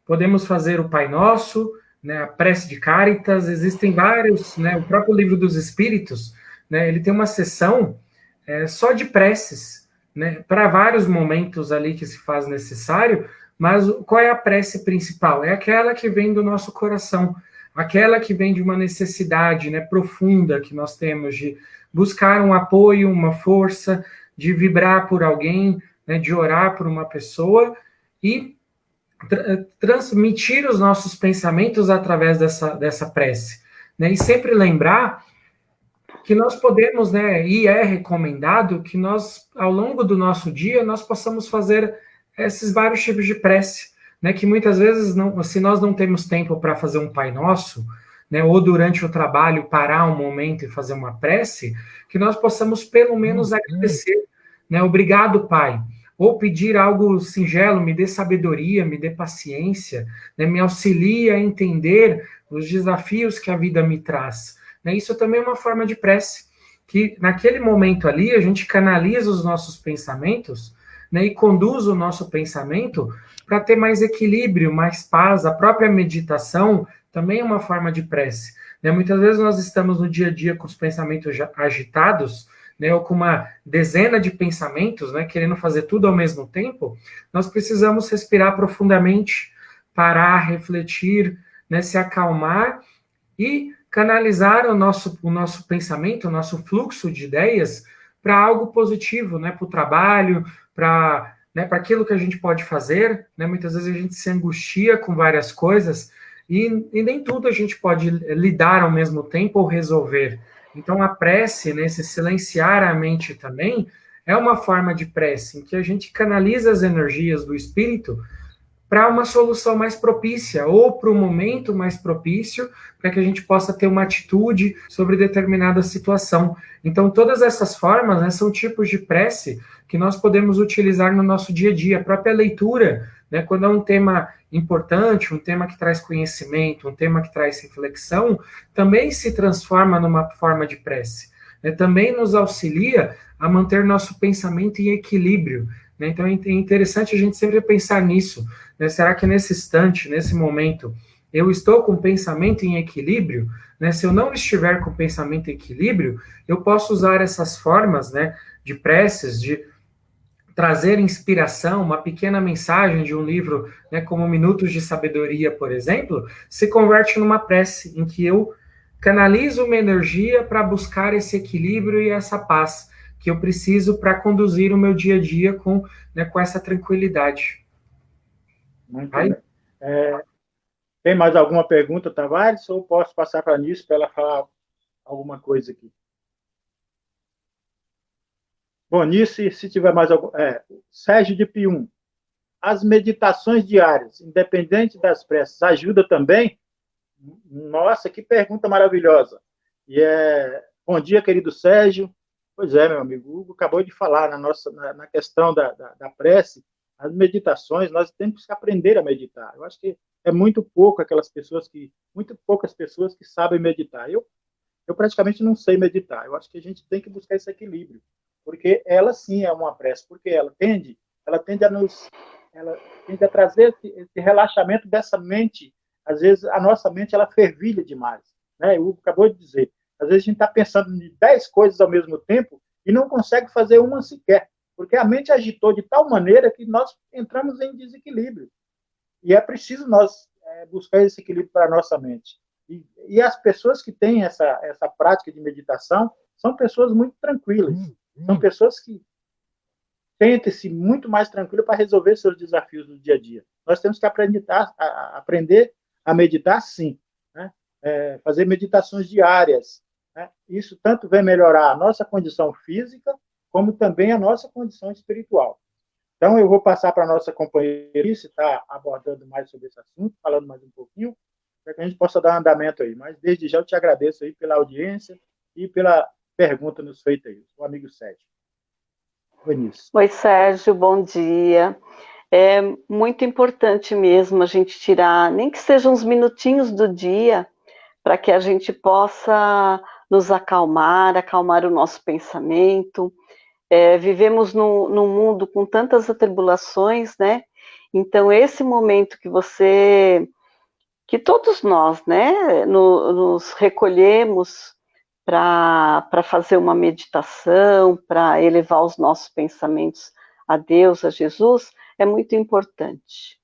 podemos fazer o Pai Nosso, né, a prece de Caritas, existem vários, né, o próprio Livro dos Espíritos, né, ele tem uma seção só de preces, né, para vários momentos ali que se faz necessário, mas qual é a prece principal? É aquela que vem do nosso coração, aquela que vem de uma necessidade, né, profunda que nós temos de buscar um apoio, uma força, de vibrar por alguém, né, de orar por uma pessoa e transmitir os nossos pensamentos através dessa prece, né? E sempre lembrar que nós podemos, né, e é recomendado que nós, ao longo do nosso dia, nós possamos fazer esses vários tipos de prece, né, que muitas vezes, se nós não temos tempo para fazer um Pai Nosso, né, ou durante o trabalho parar um momento e fazer uma prece, que nós possamos pelo menos agradecer, né, obrigado, Pai, ou pedir algo singelo, me dê sabedoria, me dê paciência, né, me auxilie a entender os desafios que a vida me traz. Né, isso também é uma forma de prece, que naquele momento ali a gente canaliza os nossos pensamentos, né, e conduz o nosso pensamento para ter mais equilíbrio, mais paz. A própria meditação também é uma forma de prece. Né? Muitas vezes nós estamos no dia a dia com os pensamentos agitados, né, ou com uma dezena de pensamentos, né, querendo fazer tudo ao mesmo tempo. Nós precisamos respirar profundamente, parar, refletir, né, se acalmar e canalizar o nosso pensamento, o nosso fluxo de ideias para algo positivo, né, para o trabalho, para, né, para aquilo que a gente pode fazer. Né? Muitas vezes a gente se angustia com várias coisas e nem tudo a gente pode lidar ao mesmo tempo ou resolver. Então, a prece, né, esse silenciar a mente também, é uma forma de prece em que a gente canaliza as energias do espírito para uma solução mais propícia, ou para um momento mais propício, para que a gente possa ter uma atitude sobre determinada situação. Então, todas essas formas, né, são tipos de prece que nós podemos utilizar no nosso dia a dia. A própria leitura, né, quando é um tema importante, um tema que traz conhecimento, um tema que traz reflexão, também se transforma numa forma de prece. Né, também nos auxilia a manter nosso pensamento em equilíbrio. Né? Então, é interessante a gente sempre pensar nisso. Né? Será que nesse instante, nesse momento, eu estou com o pensamento em equilíbrio? Né? Se eu não estiver com o pensamento em equilíbrio, eu posso usar essas formas, né, de preces, de trazer inspiração, uma pequena mensagem de um livro, né, como Minutos de Sabedoria, por exemplo, se converte numa prece em que eu canalizo uma energia para buscar esse equilíbrio e essa paz que eu preciso para conduzir o meu dia a dia com, né, com essa tranquilidade. Muito bem. Tem mais alguma pergunta, Tavares? Ou posso passar para a Nisso para ela falar alguma coisa aqui? Bom, Nisso, se tiver mais algum... Sérgio de Pium. As meditações diárias, independente das preces, ajuda também? Nossa, que pergunta maravilhosa. Bom dia, querido Sérgio. Pois é, meu amigo, o Hugo acabou de falar na questão da prece, as meditações, nós temos que aprender a meditar. Eu acho que é muito poucas pessoas que sabem meditar. Eu praticamente não sei meditar. Eu acho que a gente tem que buscar esse equilíbrio, porque ela sim é uma prece, porque ela tende a trazer esse relaxamento dessa mente. Às vezes a nossa mente ela fervilha demais, né? O Hugo acabou de dizer. Às vezes a gente está pensando em 10 coisas ao mesmo tempo e não consegue fazer uma sequer, porque a mente agitou de tal maneira que nós entramos em desequilíbrio. E é preciso nós buscar esse equilíbrio para a nossa mente. E as pessoas que têm essa prática de meditação são pessoas muito tranquilas, são pessoas que sentem-se muito mais tranquilas para resolver seus desafios do dia a dia. Nós temos que aprender a meditar, sim, né? Fazer meditações diárias. Né? Isso tanto vai melhorar a nossa condição física, como também a nossa condição espiritual. Então, eu vou passar para a nossa companheira, que está abordando mais sobre esse assunto, falando mais um pouquinho, para que a gente possa dar andamento aí. Mas, desde já, eu te agradeço aí pela audiência e pela pergunta nos feita aí, o amigo Sérgio. Vinícius. Oi, Sérgio, bom dia. É muito importante mesmo a gente tirar, nem que sejam uns minutinhos do dia, para que a gente possa nos acalmar o nosso pensamento. Vivemos num mundo com tantas atribulações, né? Então, esse momento que todos nós, né, nos recolhemos para fazer uma meditação, para elevar os nossos pensamentos a Deus, a Jesus, é muito importante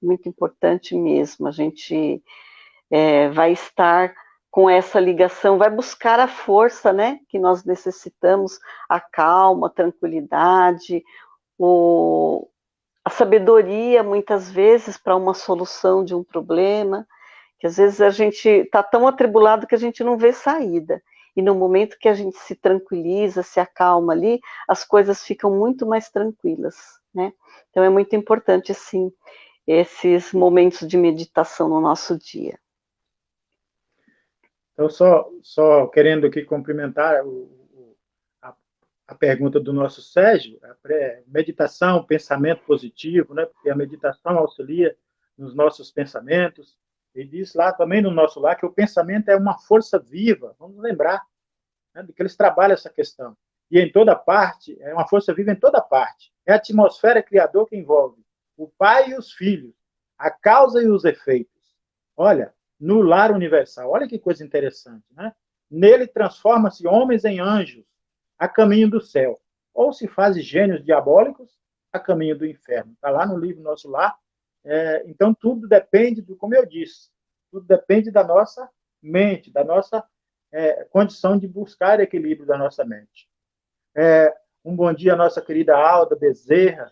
mesmo. A gente vai estar com essa ligação, vai buscar a força, né, que nós necessitamos, a calma, a tranquilidade, a sabedoria, muitas vezes, para uma solução de um problema, que às vezes a gente está tão atribulado que a gente não vê saída. E no momento que a gente se tranquiliza, se acalma ali, as coisas ficam muito mais tranquilas, né? Então é muito importante, sim, esses momentos de meditação no nosso dia. Então, só querendo aqui cumprimentar a pergunta do nosso Sérgio, meditação, pensamento positivo, né? Porque a meditação auxilia nos nossos pensamentos. Ele diz lá também no nosso lar que o pensamento é uma força viva, vamos lembrar, né, de que eles trabalham essa questão. E em toda parte, é uma força viva em toda parte. É a atmosfera criadora que envolve o pai e os filhos, a causa e os efeitos. Olha, no lar universal, olha que coisa interessante, né? Nele transforma-se homens em anjos, a caminho do céu, ou se faz gênios diabólicos a caminho do inferno. Está lá no livro Nosso Lar. Então, tudo depende, como eu disse, tudo depende da nossa mente, da nossa condição de buscar equilíbrio da nossa mente. Um bom dia à nossa querida Alda Bezerra,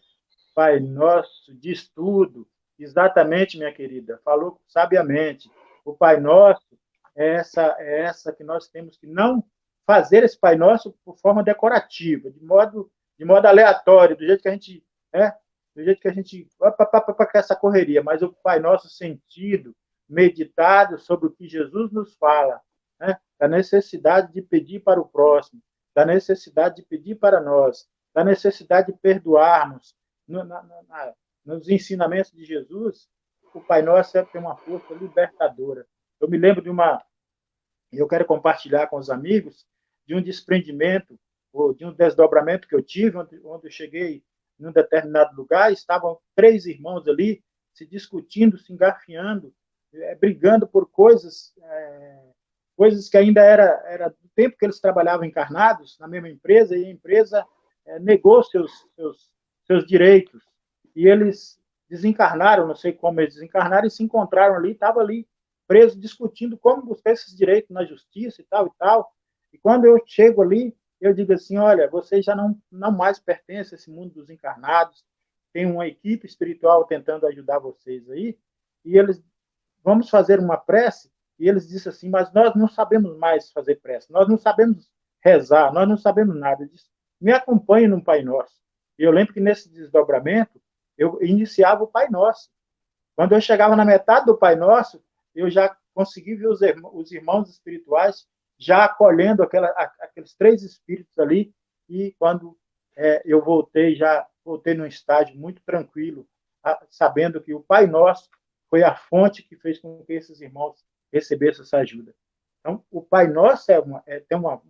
Pai Nosso, diz tudo. Exatamente, minha querida, falou sabiamente. O Pai Nosso é essa que nós temos que não fazer esse Pai Nosso por forma decorativa, de modo aleatório, do jeito que a gente para essa correria, mas o Pai Nosso sentido, meditado sobre o que Jesus nos fala, né? Da necessidade de pedir para o próximo, da necessidade de pedir para nós, da necessidade de perdoarmos. Nos ensinamentos de Jesus, o Pai Nosso tem uma força libertadora. Eu me lembro eu quero compartilhar com os amigos, de um desprendimento, ou de um desdobramento que eu tive, onde eu cheguei em um determinado lugar, estavam 3 irmãos ali, se discutindo, se engafiando, brigando por coisas que ainda era do tempo que eles trabalhavam encarnados na mesma empresa, e a empresa negou seus direitos. E eles desencarnaram, não sei como eles desencarnaram, e se encontraram ali, estavam ali presos, discutindo como buscar esses direitos na justiça e tal e tal. E quando eu chego ali, eu digo assim, olha, vocês já não mais pertencem a esse mundo dos encarnados, tem uma equipe espiritual tentando ajudar vocês aí, e eles, vamos fazer uma prece, e eles disseram assim, mas nós não sabemos mais fazer prece, nós não sabemos rezar, nós não sabemos nada disso. Me acompanhe no Pai Nosso. E eu lembro que nesse desdobramento, eu iniciava o Pai Nosso. Quando eu chegava na metade do Pai Nosso, eu já consegui ver os irmãos espirituais já acolhendo aqueles 3 espíritos ali, e quando eu voltei num estágio muito tranquilo, sabendo que o Pai Nosso foi a fonte que fez com que esses irmãos recebessem essa ajuda. Então, o Pai Nosso tem uma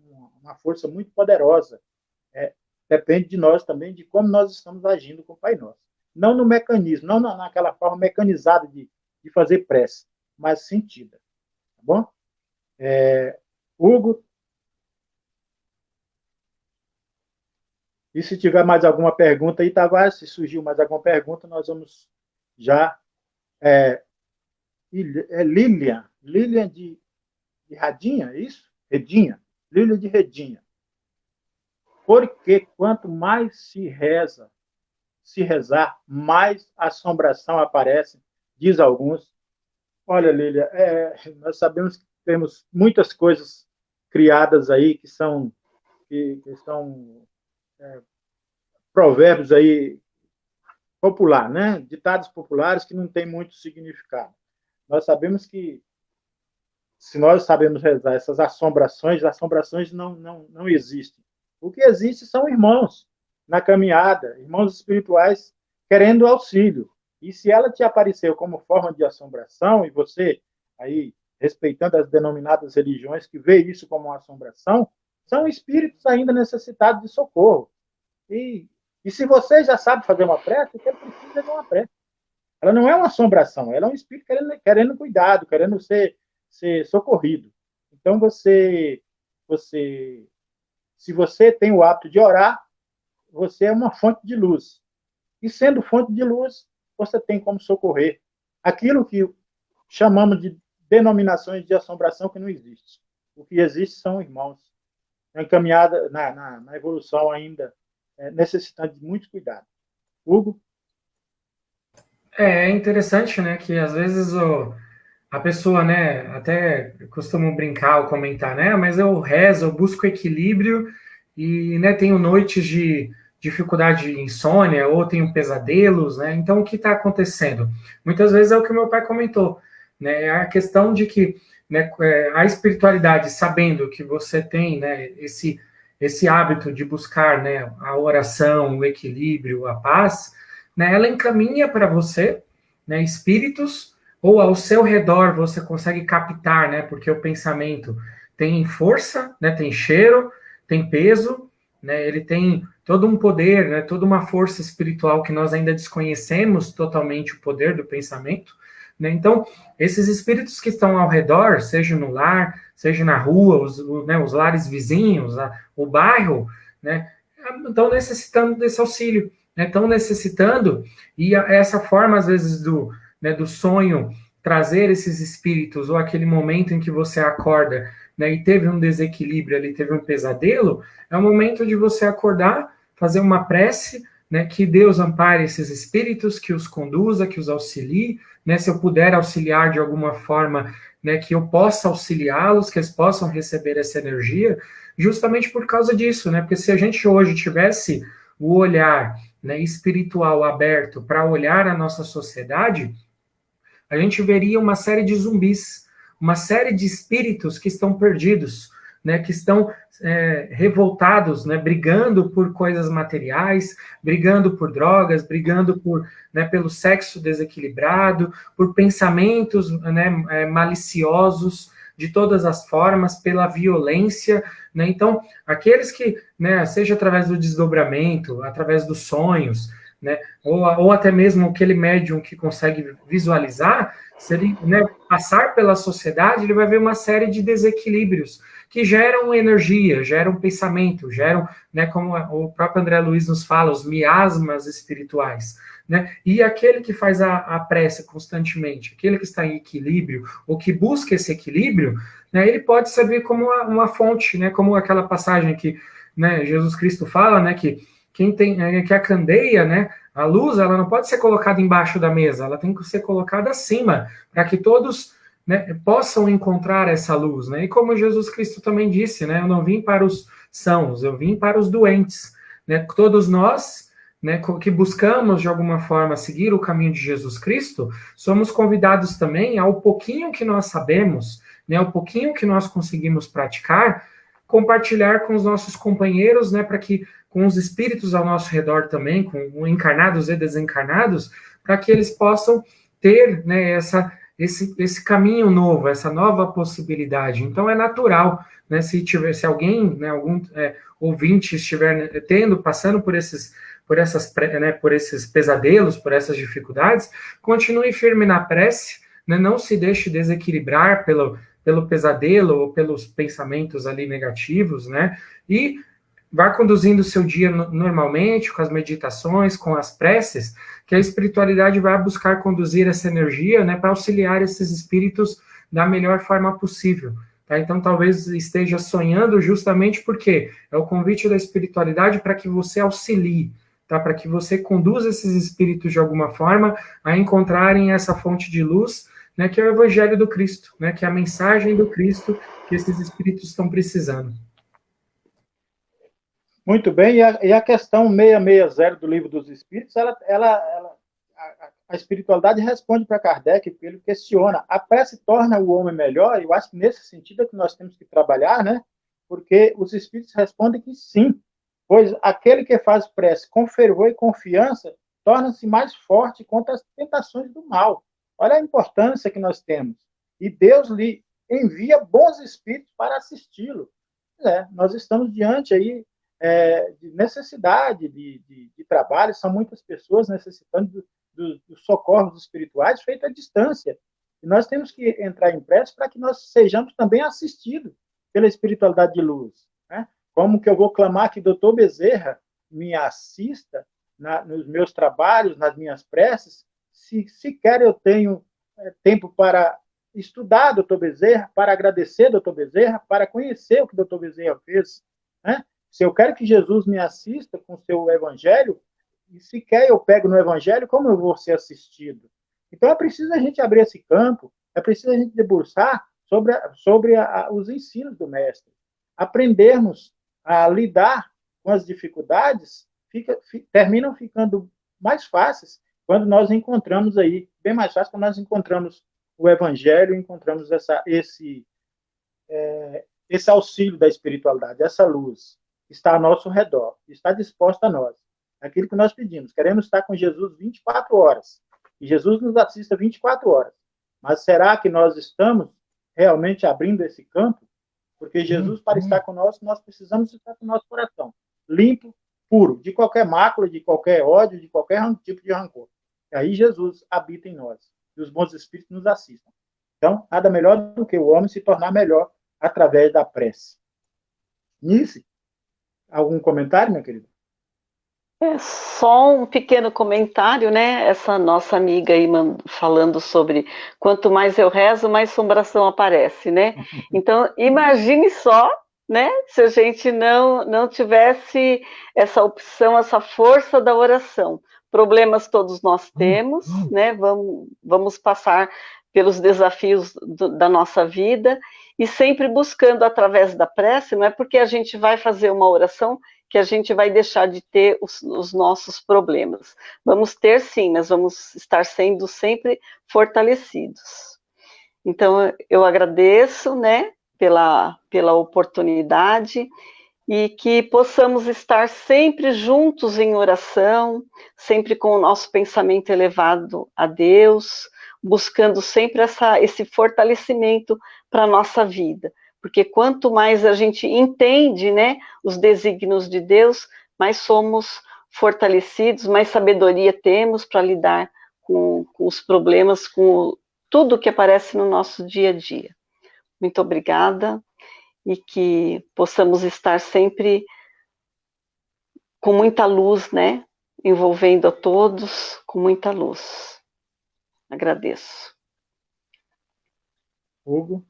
força muito poderosa. Depende de nós também, de como nós estamos agindo com o Pai Nosso. Não no mecanismo, não naquela forma mecanizada de fazer prece, mas sentida. Tá bom? Hugo? E se tiver mais alguma pergunta aí, Tavares, se surgiu mais alguma pergunta, nós vamos já... Lilian de Radinha, é isso? Redinha. Lilian de Redinha. Porque quanto mais se rezar, mais assombração aparece, diz alguns. Olha, Lília, nós sabemos que temos muitas coisas criadas aí que são provérbios aí popular, né? Ditados populares que não têm muito significado. Nós sabemos que, se nós sabemos rezar essas assombrações não existem. O que existe são irmãos na caminhada, irmãos espirituais querendo auxílio. E se ela te apareceu como forma de assombração, e você, aí, respeitando as denominadas religiões que vê isso como uma assombração, são espíritos ainda necessitados de socorro. E se você já sabe fazer uma prece, você precisa de uma prece. Ela não é uma assombração, ela é um espírito querendo cuidado, querendo ser socorrido. Então, se você tem o hábito de orar, você é uma fonte de luz. E sendo fonte de luz, você tem como socorrer aquilo que chamamos de denominações de assombração que não existe. O que existe são irmãos, encaminhada na evolução ainda, necessitando de muito cuidado. Hugo? É interessante, né, que às vezes a pessoa, né, até costumam brincar ou comentar, né, mas eu rezo, eu busco equilíbrio e, né, tenho noites de dificuldade de insônia ou tenho pesadelos, né, então o que está acontecendo? Muitas vezes é o que o meu pai comentou, né, é a questão de que, né, a espiritualidade, sabendo que você tem, né, esse hábito de buscar, né, a oração, o equilíbrio, a paz, né, ela encaminha para você, né, espíritos, ou ao seu redor você consegue captar, né, porque o pensamento tem força, né, tem cheiro, tem peso, né, ele tem todo um poder, né, toda uma força espiritual que nós ainda desconhecemos totalmente o poder do pensamento, né, então esses espíritos que estão ao redor, seja no lar, seja na rua, os lares vizinhos, o bairro, né, estão necessitando desse auxílio, estão necessitando, e essa forma, às vezes, do sonho trazer esses espíritos, ou aquele momento em que você acorda, né, e teve um desequilíbrio ali, teve um pesadelo, é o momento de você acordar, fazer uma prece, né, que Deus ampare esses espíritos, que os conduza, que os auxilie, né, se eu puder auxiliar de alguma forma, né, que eu possa auxiliá-los, que eles possam receber essa energia, justamente por causa disso, né, porque se a gente hoje tivesse o olhar, né, espiritual aberto para olhar a nossa sociedade, a gente veria uma série de zumbis, uma série de espíritos que estão perdidos, né, que estão revoltados, né, brigando por coisas materiais, brigando por drogas, brigando por, né, pelo sexo desequilibrado, por pensamentos, né, maliciosos de todas as formas, pela violência, né? Então, aqueles que, né, seja através do desdobramento, através dos sonhos, né, ou até mesmo aquele médium que consegue visualizar, se ele, né, passar pela sociedade, ele vai ver uma série de desequilíbrios que geram energia, geram pensamento, geram, né, como o próprio André Luiz nos fala, os miasmas espirituais, né? E aquele que faz a prece constantemente, aquele que está em equilíbrio, ou que busca esse equilíbrio, né, ele pode servir como uma fonte, né, como aquela passagem que, né, Jesus Cristo fala, né, que quem tem, que a candeia, né, a luz, ela não pode ser colocada embaixo da mesa, ela tem que ser colocada acima, para que todos, né, possam encontrar essa luz, né? E como Jesus Cristo também disse, né, eu não vim para os sãos, eu vim para os doentes, né? Todos nós, né, que buscamos de alguma forma seguir o caminho de Jesus Cristo, somos convidados também ao pouquinho que nós sabemos, né, ao pouquinho que nós conseguimos praticar, compartilhar com os nossos companheiros, né, para que com os espíritos ao nosso redor também, com encarnados e desencarnados, para que eles possam ter, né, esse caminho novo, essa nova possibilidade. Então é natural, né, se alguém, né, algum ouvinte estiver passando por esses pesadelos, por essas dificuldades, continue firme na prece, né, não se deixe desequilibrar pelo pesadelo ou pelos pensamentos ali negativos, né, e vá conduzindo o seu dia normalmente, com as meditações, com as preces, que a espiritualidade vai buscar conduzir essa energia, né, para auxiliar esses espíritos da melhor forma possível. Tá? Então, talvez esteja sonhando justamente porque é o convite da espiritualidade para que você auxilie, tá? Para que você conduza esses espíritos de alguma forma a encontrarem essa fonte de luz, né, que é o Evangelho do Cristo, né, que é a mensagem do Cristo que esses espíritos estão precisando. Muito bem, e a questão 660 do Livro dos Espíritos, a espiritualidade responde para Kardec, ele questiona, a prece torna o homem melhor? Eu acho que nesse sentido é que nós temos que trabalhar, né? Porque os Espíritos respondem que sim, pois aquele que faz prece com fervor e confiança torna-se mais forte contra as tentações do mal. Olha a importância que nós temos. E Deus lhe envia bons espíritos para assisti-lo. Nós estamos diante aí de necessidade de trabalho, são muitas pessoas necessitando dos socorros espirituais feitos à distância. E nós temos que entrar em prece para que nós sejamos também assistidos pela espiritualidade de luz. Né? Como que eu vou clamar que Dr. Bezerra me assista nos meus trabalhos, nas minhas preces, se sequer eu tenho tempo para estudar Dr. Bezerra, para agradecer Dr. Bezerra, para conhecer o que Dr. Bezerra fez, né? Se eu quero que Jesus me assista com o seu evangelho, e sequer eu pego no evangelho, como eu vou ser assistido? Então é preciso a gente abrir esse campo, é preciso a gente debruçar sobre os ensinos do mestre. Aprendermos a lidar com as dificuldades terminam ficando mais fáceis quando nós encontramos aí, bem mais fácil quando nós encontramos o evangelho, encontramos esse auxílio da espiritualidade, essa luz que está ao nosso redor, que está disposta a nós. Aquilo que nós pedimos, queremos estar com Jesus 24 horas, e Jesus nos assista 24 horas. Mas será que nós estamos realmente abrindo esse campo? Porque Jesus, para estar conosco, nós precisamos estar com o nosso coração limpo, puro, de qualquer mácula, de qualquer ódio, de qualquer tipo de rancor. E aí Jesus habita em nós, e os bons espíritos nos assistam. Então, nada melhor do que o homem se tornar melhor através da prece. Nice, algum comentário, minha querida? Só um pequeno comentário, né? Essa nossa amiga aí falando sobre quanto mais eu rezo, mais assombração aparece, né? Então, imagine só, né? Se a gente não tivesse essa opção, essa força da oração. Problemas todos nós temos, né? Vamos passar pelos desafios da nossa vida e sempre buscando através da prece, não é porque a gente vai fazer uma oração que a gente vai deixar de ter os nossos problemas. Vamos ter sim, mas vamos estar sendo sempre fortalecidos. Então, eu agradeço, né, pela oportunidade e que possamos estar sempre juntos em oração, sempre com o nosso pensamento elevado a Deus, buscando sempre esse fortalecimento para a nossa vida. Porque quanto mais a gente entende, né, os desígnios de Deus, mais somos fortalecidos, mais sabedoria temos para lidar com os problemas, com tudo que aparece no nosso dia a dia. Muito obrigada e que possamos estar sempre com muita luz, né, envolvendo a todos com muita luz. Agradeço. Hugo?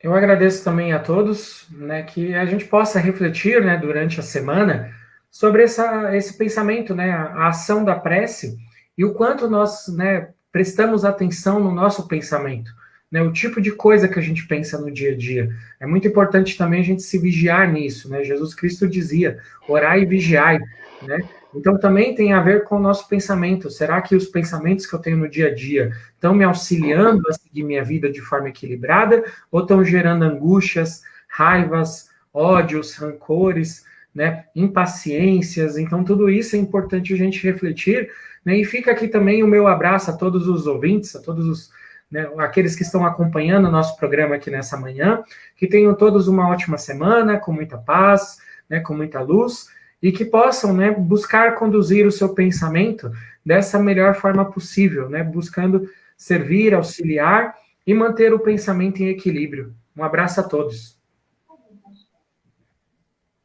Eu agradeço também a todos, né, que a gente possa refletir, né, durante a semana sobre esse pensamento, né, a ação da prece e o quanto nós, né, prestamos atenção no nosso pensamento, né, o tipo de coisa que a gente pensa no dia a dia. É muito importante também a gente se vigiar nisso, né? Jesus Cristo dizia, orai e vigiai, né? Então também tem a ver com o nosso pensamento. Será que os pensamentos que eu tenho no dia a dia estão me auxiliando a seguir minha vida de forma equilibrada ou estão gerando angústias, raivas, ódios, rancores, né, impaciências? Então tudo isso é importante a gente refletir, né? E fica aqui também o meu abraço a todos os ouvintes, a todos os, né, aqueles que estão acompanhando o nosso programa aqui nessa manhã, que tenham todos uma ótima semana, com muita paz, né, com muita luz, e que possam, né, buscar conduzir o seu pensamento dessa melhor forma possível, né, buscando servir, auxiliar e manter o pensamento em equilíbrio. Um abraço a todos.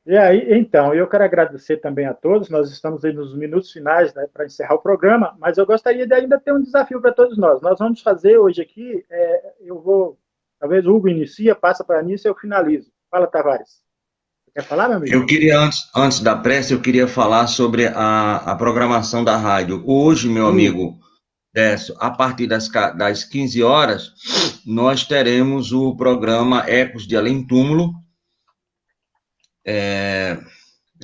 E aí, então, eu quero agradecer também a todos, nós estamos aí nos minutos finais, né, para encerrar o programa, mas eu gostaria de ainda ter um desafio para todos nós. Nós vamos fazer hoje aqui, talvez o Hugo inicia, passa para a Anícia e eu finalizo. Fala, Tavares. Quer falar, meu amigo? Eu queria, antes da prece, eu queria falar sobre a programação da rádio. Hoje, meu amigo Décio, a partir das 15 horas, nós teremos o programa Ecos de Além Túmulo, é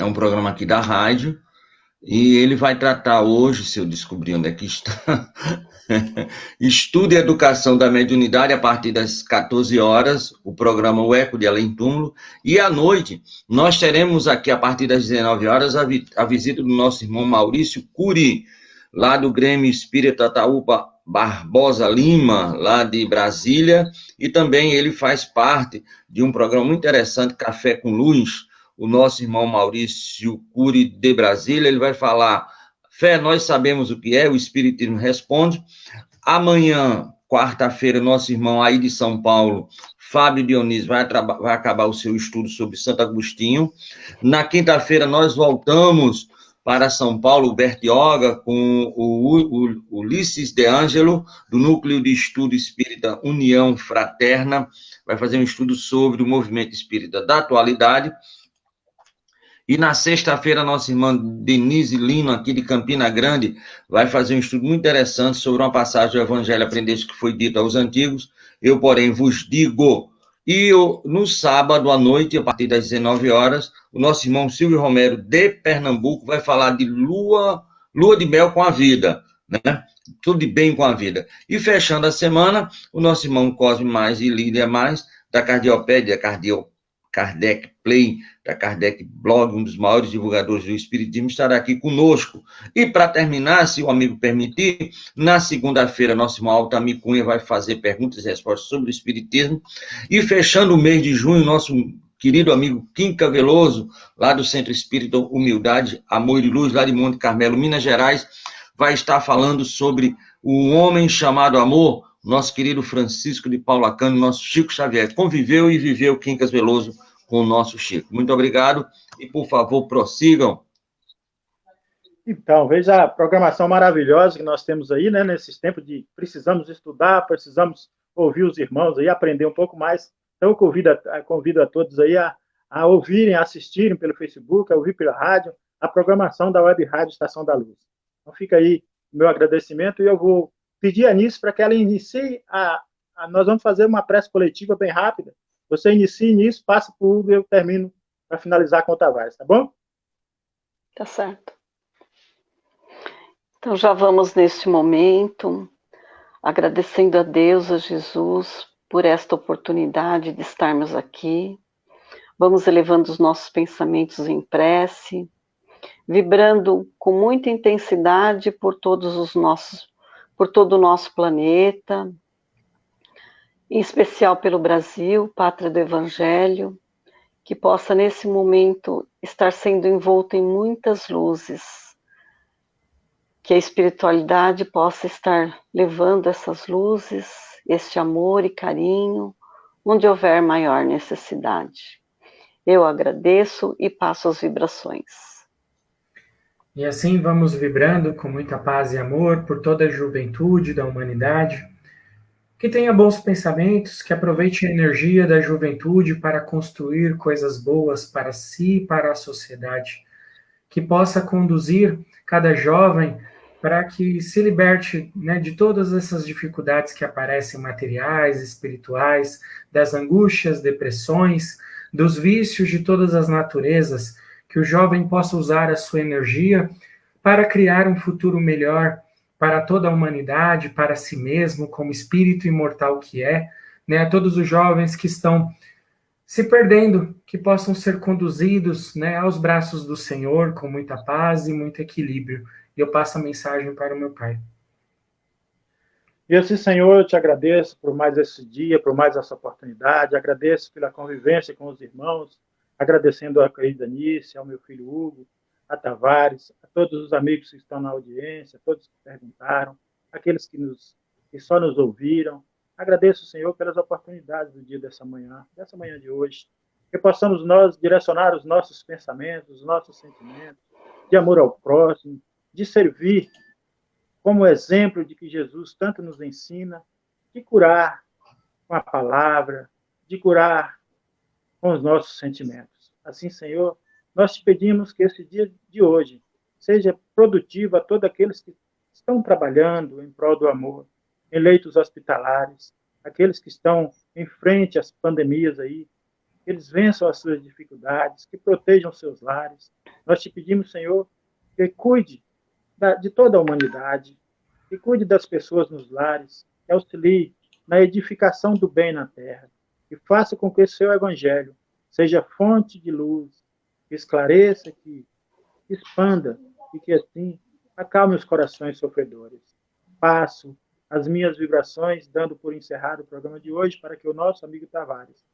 um programa aqui da rádio, e ele vai tratar hoje, se eu descobrir onde é que está, Estudo e Educação da Mediunidade a partir das 14 horas, o programa O Eco de Além Túmulo, e à noite nós teremos aqui, a partir das 19 horas, a visita do nosso irmão Maurício Curi, lá do Grêmio Espírita Ataúpa Barbosa Lima, lá de Brasília, e também ele faz parte de um programa muito interessante, Café com Luz, o nosso irmão Maurício Curi de Brasília, ele vai falar, fé, nós sabemos o que é, o Espiritismo responde. Amanhã, quarta-feira, nosso irmão aí de São Paulo, Fábio Dionísio, vai acabar o seu estudo sobre Santo Agostinho. Na quinta-feira, nós voltamos para São Paulo, Bertioga, com o Ulisses de Ângelo, do Núcleo de Estudo Espírita União Fraterna, vai fazer um estudo sobre o movimento espírita da atualidade. E na sexta-feira, nossa irmã Denise Lino, aqui de Campina Grande, vai fazer um estudo muito interessante sobre uma passagem do Evangelho Aprendeste que foi dita aos antigos. Eu, porém, vos digo. E no sábado à noite, a partir das 19 horas, o nosso irmão Silvio Romero, de Pernambuco, vai falar de lua de mel com a vida, né? Tudo de bem com a vida. E fechando a semana, o nosso irmão Cosme Mais e Lídia Mais, da Cardiopédia, Kardec Play, da Kardec Blog, um dos maiores divulgadores do Espiritismo, estará aqui conosco. E para terminar, se o amigo permitir, na segunda-feira, nosso irmão Altamir Cunha vai fazer perguntas e respostas sobre o Espiritismo. E fechando o mês de junho, nosso querido amigo Quinca Veloso, lá do Centro Espírita Humildade, Amor e Luz, lá de Monte Carmelo, Minas Gerais, vai estar falando sobre o homem chamado amor. Nosso querido Francisco de Paula Cano, nosso Chico Xavier, conviveu e viveu Quincas Veloso com o nosso Chico. Muito obrigado e, por favor, prossigam. Então, veja a programação maravilhosa que nós temos aí, né, nesses tempos de precisamos estudar, precisamos ouvir os irmãos aí, aprender um pouco mais. Então, eu convido a todos aí a ouvirem, a assistirem pelo Facebook, a ouvir pela rádio, a programação da Web Rádio Estação da Luz. Então, fica aí o meu agradecimento e eu vou pedir a Anice para que ela inicie nós vamos fazer uma prece coletiva bem rápida. Você inicia nisso, passa para o Hugo e eu termino para finalizar com o Tavares, tá bom? Tá certo. Então, já vamos neste momento, agradecendo a Deus, a Jesus, por esta oportunidade de estarmos aqui. Vamos elevando os nossos pensamentos em prece, vibrando com muita intensidade por todo o nosso planeta, em especial pelo Brasil, pátria do Evangelho, que possa nesse momento estar sendo envolto em muitas luzes, que a espiritualidade possa estar levando essas luzes, este amor e carinho, onde houver maior necessidade. Eu agradeço e passo as vibrações. E assim vamos vibrando com muita paz e amor por toda a juventude da humanidade, que tenha bons pensamentos, que aproveite a energia da juventude para construir coisas boas para si e para a sociedade, que possa conduzir cada jovem para que se liberte, né, de todas essas dificuldades que aparecem materiais, espirituais, das angústias, depressões, dos vícios de todas as naturezas, que o jovem possa usar a sua energia para criar um futuro melhor para toda a humanidade, para si mesmo, como espírito imortal que é, né? A todos os jovens que estão se perdendo, que possam ser conduzidos, né, aos braços do Senhor com muita paz e muito equilíbrio. E eu passo a mensagem para o meu Pai. E assim, Senhor, eu te agradeço por mais esse dia, por mais essa oportunidade, agradeço pela convivência com os irmãos, agradecendo a querida Anice, ao meu filho Hugo, a Tavares, a todos os amigos que estão na audiência, a todos que perguntaram, aqueles que só nos ouviram. Agradeço, Senhor, pelas oportunidades do dia dessa manhã de hoje, que possamos nós direcionar os nossos pensamentos, os nossos sentimentos, de amor ao próximo, de servir como exemplo de que Jesus tanto nos ensina, de curar com a palavra, de curar com os nossos sentimentos. Assim, Senhor, nós te pedimos que esse dia de hoje seja produtivo a todos aqueles que estão trabalhando em prol do amor, em leitos hospitalares, aqueles que estão em frente às pandemias aí, que eles vençam as suas dificuldades, que protejam seus lares. Nós te pedimos, Senhor, que cuide de toda a humanidade, que cuide das pessoas nos lares, que auxilie na edificação do bem na terra, que faça com que o seu evangelho seja fonte de luz, que esclareça, que expanda e que assim acalme os corações sofredores. Passo as minhas vibrações, dando por encerrado o programa de hoje, para que o nosso amigo Tavares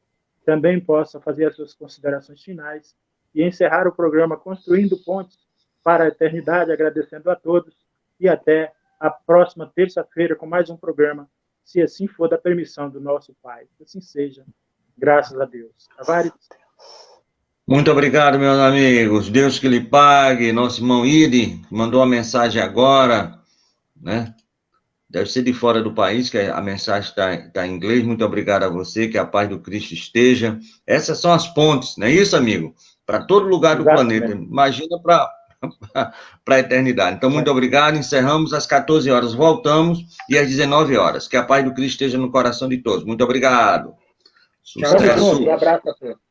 também possa fazer as suas considerações finais e encerrar o programa Construindo Pontes para a Eternidade, agradecendo a todos e até a próxima terça-feira com mais um programa, se assim for da permissão do nosso Pai. Que assim seja, graças a Deus. Tavares? Muito obrigado, meus amigos. Deus que lhe pague. Nosso irmão Ide mandou uma mensagem agora, né? Deve ser de fora do país, que a mensagem está em inglês. Muito obrigado a você, que a paz do Cristo esteja. Essas são as pontes, não é isso, amigo? Para todo lugar do planeta. Imagina para a eternidade. Então, muito obrigado. Encerramos às 14 horas. Voltamos e às 19 horas. Que a paz do Cristo esteja no coração de todos. Muito obrigado. Sucesso. Um abraço a todos.